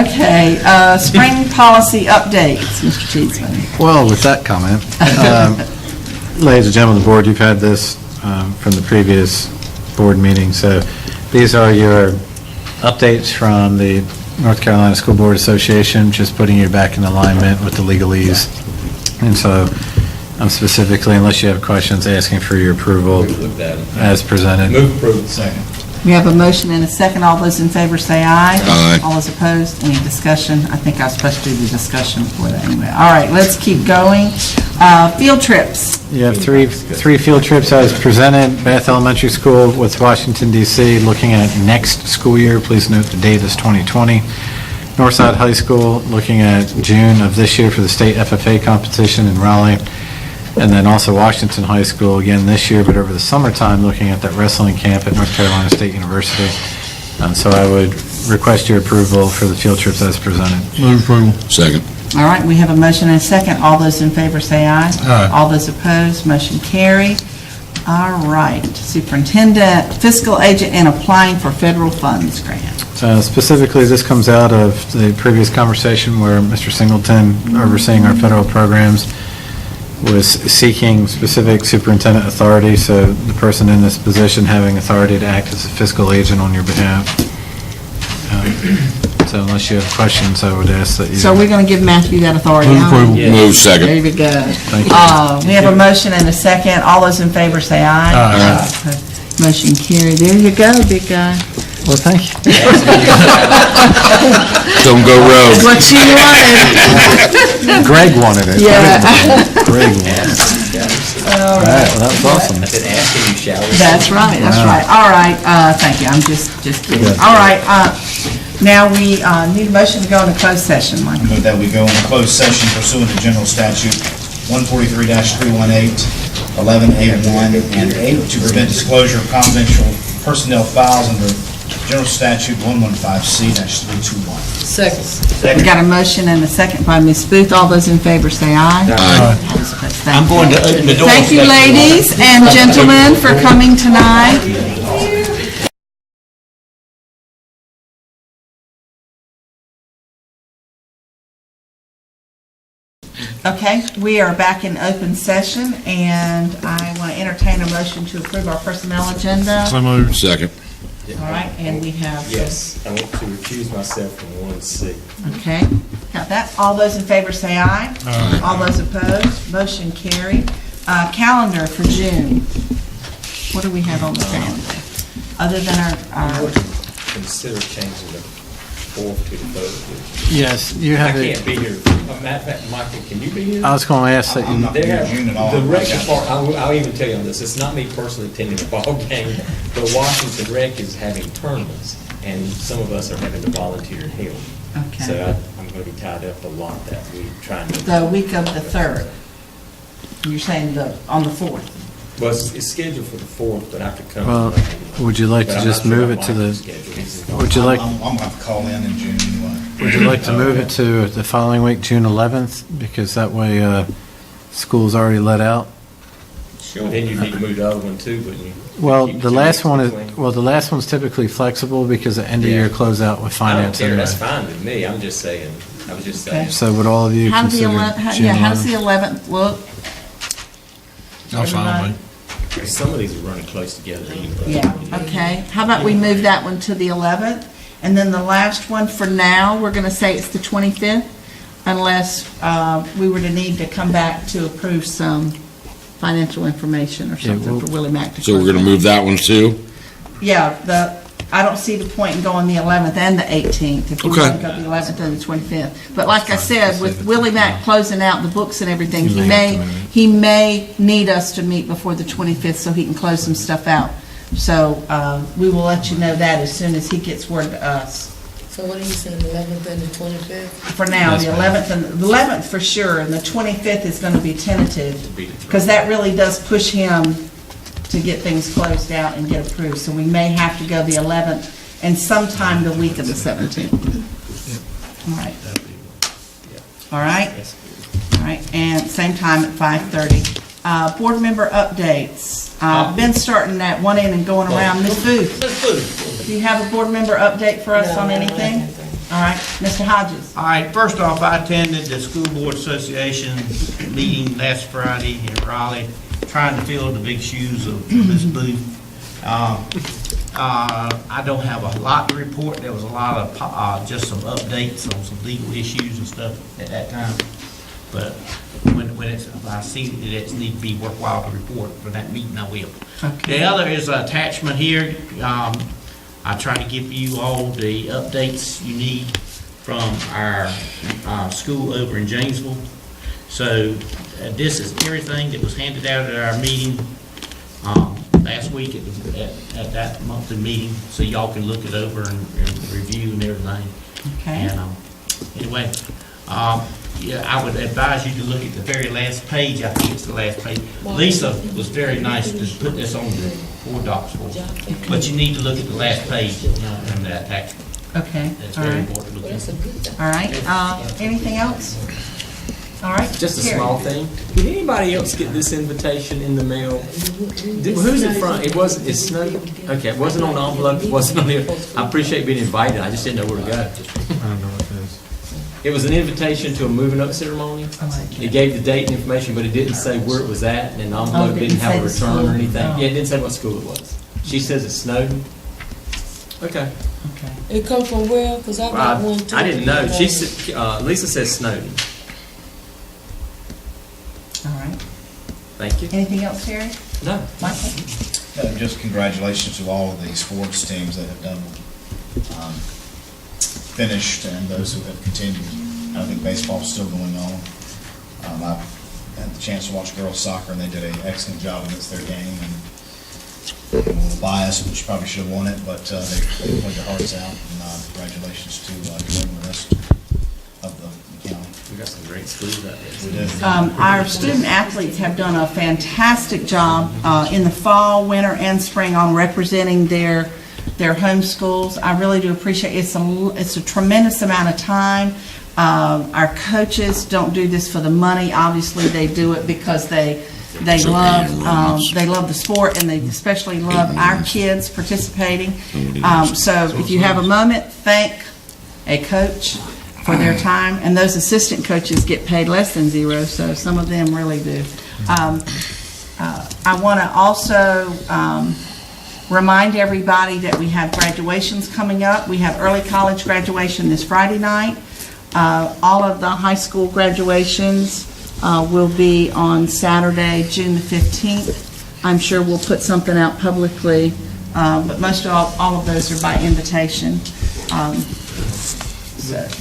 Okay, spring policy updates, Mr. Cheeseman. Well, with that comment, ladies and gentlemen of the board, you've had this from the previous board meeting. So these are your updates from the North Carolina School Board Association, just putting you back in alignment with the legalese. And so I'm specifically, unless you have questions, asking for your approval as presented. Move approval. Second. We have a motion and a second. All those in favor say aye. Aye. All those opposed, any discussion? I think I was supposed to do the discussion for that anyway. All right, let's keep going. Field trips. You have three field trips as presented. Bath Elementary School with Washington, D.C., looking at next school year. Please note the date is 2020. Northside High School, looking at June of this year for the state FFA competition in Raleigh. And then also Washington High School again this year, but over the summertime, looking at that wrestling camp at North Carolina State University. So I would request your approval for the field trips as presented. Move approval. Second. All right, we have a motion and a second. All those in favor say aye. Aye. All those opposed, motion carried. All right, Superintendent, fiscal agent, and applying for federal funds grant. Specifically, this comes out of the previous conversation where Mr. Singleton, overseeing our federal programs, was seeking specific superintendent authority, so the person in this position having authority to act as a fiscal agent on your behalf. So unless you have questions, I would ask that you... So we're going to give Matthew that authority. Move huh? approval. Move second. There we go. Thank you. We have a motion and a second. All those in favor say aye. Aye. Motion carried. There you go, big guy. Well, thank you. Don't go rogue. What you wanted. Greg wanted it. Yeah. Greg wanted it. All right, well, that was awesome. I've been asking you, shall we? That's right, that's right. All right, thank you. I'm just kidding. All right, now we need a motion to go into closed session, Mike. Move that we go into closed session pursuant to General Statute 143-318, 11A1 and 8 to prevent disclosure of confidential personnel files under General Statute 115C-321. Second. We got a motion and a second by Ms. Booth. All those in favor say aye. Aye. I'm going to open the door. Thank you, ladies and gentlemen, for coming tonight. Okay, we are back in open session, and I want to entertain a motion to approve our personnel agenda. So moved. Second. All right, and we have... Yes, I want to recuse myself from 1C. Okay, got that. All those in favor say aye. Aye. All those opposed, motion carried. Calendar for June. What do we have on the calendar? Other than our Consider changing the 4th to the 3rd. Yes, you I have can't it. be here. Matter of fact, Michael, can you be here? I was going to ask that I'm you... not here in June at all. The rec department, I'll even tell you on this, it's not me personally attending a ball game, but Washington Rec is having tournaments, and some of us are having to volunteer and help. Okay. So I'm going to be tied up a lot that week trying to. the week of the 3rd. You're saying on the 4th. Well, it's scheduled for the 4th, but I have to come. Well, would you like to But I'm just not sure move it about to the... Michael's schedule. He's- Would you like... I'm going to have to call in June anyway. Would you like to move it to the following week, June 11th? Because that way, school's already let out. Sure. Then you need to move the other one too, wouldn't you? Well, Keep the 2 last weeks one is, between. well, the last one's typically flexible because the end of year closeout with I don't finance care, anyway. that's fine with me, I'm just saying, I was just saying. So would all of you How does the consider 11th, June how does the 11th? 11th look? That's fine with me. Some of these are running close together anyway. Yeah, okay. How about we move that one to the 11th? And then the last one for now, we're going to say it's the 25th, unless we were to need to come back to approve some financial information or something for Willie Mack to So we're going to move that one too? Yeah, I don't see the point in going the 11th and the 18th, if we Okay. want to go the 11th and the 25th. But like I said, with Willie Mack closing out the books and everything, he may need us to meet before the 25th so he can close some stuff out. So we will let you know that as soon as he gets word to us. So what are you saying, 11th and the 25th? For now, the 11th and the 11th for sure, and the 25th is going to be tentative, because that really does push him to get things closed out and get approved. So we may have to go the 11th and sometime the week of the 17th. All right. All right? All right, and same time at 5:30. Board member updates. Been starting that one in and going around. Ms. Booth, do you have a board member update for us on anything? All right, Mr. Hodges. All right, first off, I attended the School Board Association meeting last Friday in Raleigh, trying to fill the big shoes of Ms. Booth. I don't have a lot to report. There was a lot of just some updates on some legal issues and stuff at that time. But if I see that it needs to be worthwhile to report for that meeting, I will. Okay. The other is an attachment here. I try to give you all the updates you need from our school over in Janesville. So this is everything that was handed out at our meeting last week at that monthly meeting, so y'all can look it over and review and everything. Okay. And Anyway, yeah, I would advise you to look at the very last page. I think it's the last page. Lisa was very nice to put this on the board docs for us. But you need to look at the last page on that actually. Okay, That's all very right. important to look at. All right, anything else? All right. Just a Carrie. small thing. Did anybody else get this invitation in the mail? Who's in front? It snowed? Okay, it wasn't on the envelope, it wasn't on the, I appreciate being invited, I just didn't know where to go. I don't know what it is. It was an invitation to a moving up ceremony. It gave the date and information, but it didn't say where it was at, and the envelope didn't have a return or anything. Yeah, it didn't say what school it was. She says it's Snowden. Okay. It come from where? Because I got one too. I didn't know. She said, Lisa says Snowden. All right. Thank you. Anything else, Terry? No. Michael? Just congratulations to all of the sports teams that have done finished and those who have continued. I think baseball's still going on. I've had the chance to watch girls soccer, and they did an excellent job against their game. And I'm a little biased, which probably should have won it, but they played their hearts out. And congratulations to the rest of the county. We got some great schools out there. We did. Our student athletes have done a fantastic job in the fall, winter, and spring on representing their home schools. I really do appreciate it. It's a tremendous amount of time. Our coaches don't do this for the money. Obviously, they do it because they love the sport, and they especially love our kids participating. So if you have a moment, thank a coach for their time, and those assistant coaches get paid less than zero, so some of them really do. I want to also remind everybody that we have graduations coming up. We have early college graduation this Friday night. All of the high school graduations will be on Saturday, June the 15th. I'm sure we'll put something out publicly, but most of all of those are by invitation.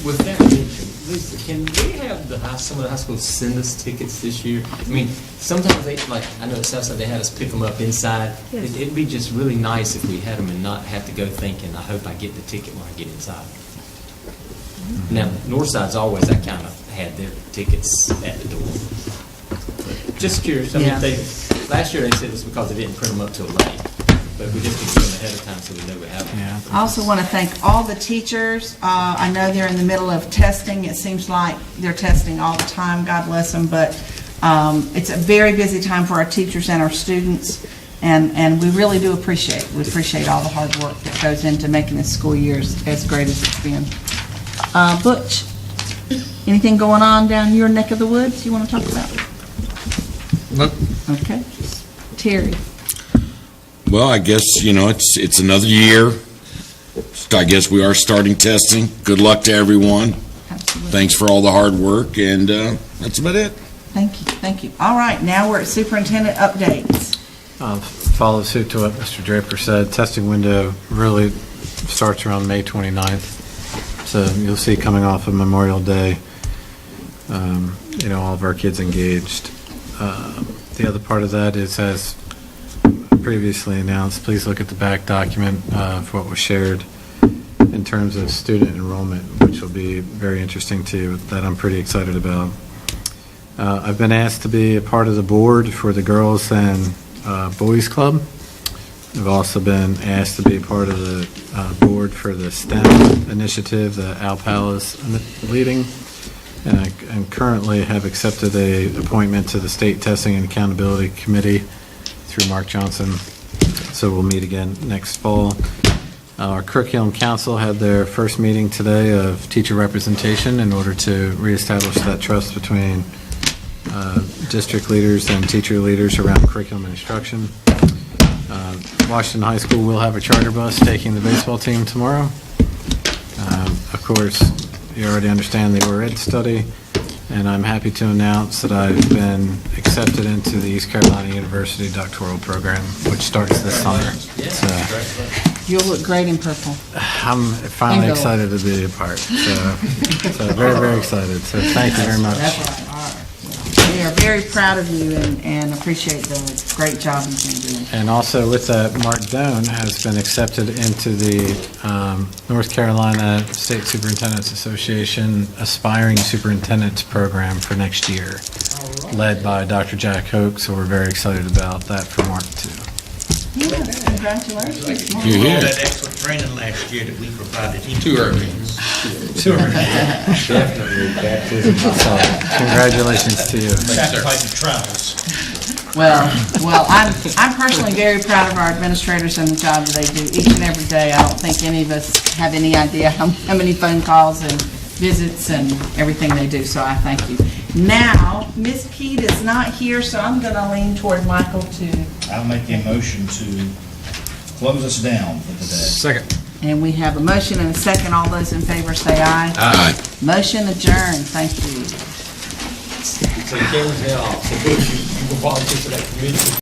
With that mentioned, Lisa, can we have some of the high schools send us tickets this year? I mean, sometimes they, like, I know at Southside they had us pick them up inside. Yes. It'd be just really nice if we had them and not have to go thinking, I hope I get the ticket when I get inside. Now, Northside's always that kind of had their tickets at the door. But just curious, I mean, Yeah. last year they said it was because they didn't print them up till late. But we just need to do them ahead of time so we know we have them. I also want to thank all the teachers. I know they're in the middle of testing. It seems like they're testing all the time. God bless them. But it's a very busy time for our teachers and our students, and we really do appreciate it. We appreciate all the hard work that goes into making this school year as great as it's been. Butch, anything going on down your neck of the woods you want to talk about? Nope. Okay. Terry. Well, I guess, it's another year. I guess we are starting testing. Good luck to everyone. Absolutely. Thanks for all the hard work, and that's about it. Thank you. Thank you. All right. Now we're at superintendent updates. Follow suit to what Mr. Draper said. Testing window really starts around May 29th. So you'll see coming off of Memorial Day, all of our kids engaged. The other part of that is, as previously announced, please look at the back document for what was shared in terms of student enrollment, which will be very interesting to you, that I'm pretty excited about. I've been asked to be a part of the board for the Girls and Boys Club. I've also been asked to be part of the board for the STEM initiative that Al Powell is leading. And I currently have accepted an appointment to the State Testing and Accountability Committee through Mark Johnson. So we'll meet again next fall. Our Curriculum Council had their first meeting today of teacher representation in order to reestablish that trust between district leaders and teacher leaders around curriculum and instruction. Washington High School will have a charter bus taking the baseball team tomorrow. Of course, you already understand the ORED study, and I'm happy to announce that I've been accepted into the East Carolina University doctoral program, which starts this summer. You'll look great in purple. I'm finally excited to be a part. So very, very excited. So thank you very much. That's right. All right. We are very proud of you and appreciate the great job you've been doing. And also with that, Mark Doan has been accepted into the North Carolina State Superintendents Association Aspiring Superintendents Program for next year, led by Dr. Jack Hoke, so we're very excited about that for Mark, too. Yeah, congratulations. Mark. All that excellent training last year that we provided him. 2 hurricanes. Definitely baptism. So, congratulations to you. Sacrifice of travels. Well, I'm personally very proud of our administrators and the job that they do each and every day. I don't think any of us have any idea how many phone calls and visits and everything they do, so I thank you. Now, Ms. Pete is not here, so I'm going to lean toward Michael to... I'll make a motion to close us down for today. Second. And we have a motion and a second. All those in favor say aye. Aye. Motion adjourned. Thank you. So Karen's now off, so you will volunteer for that committee.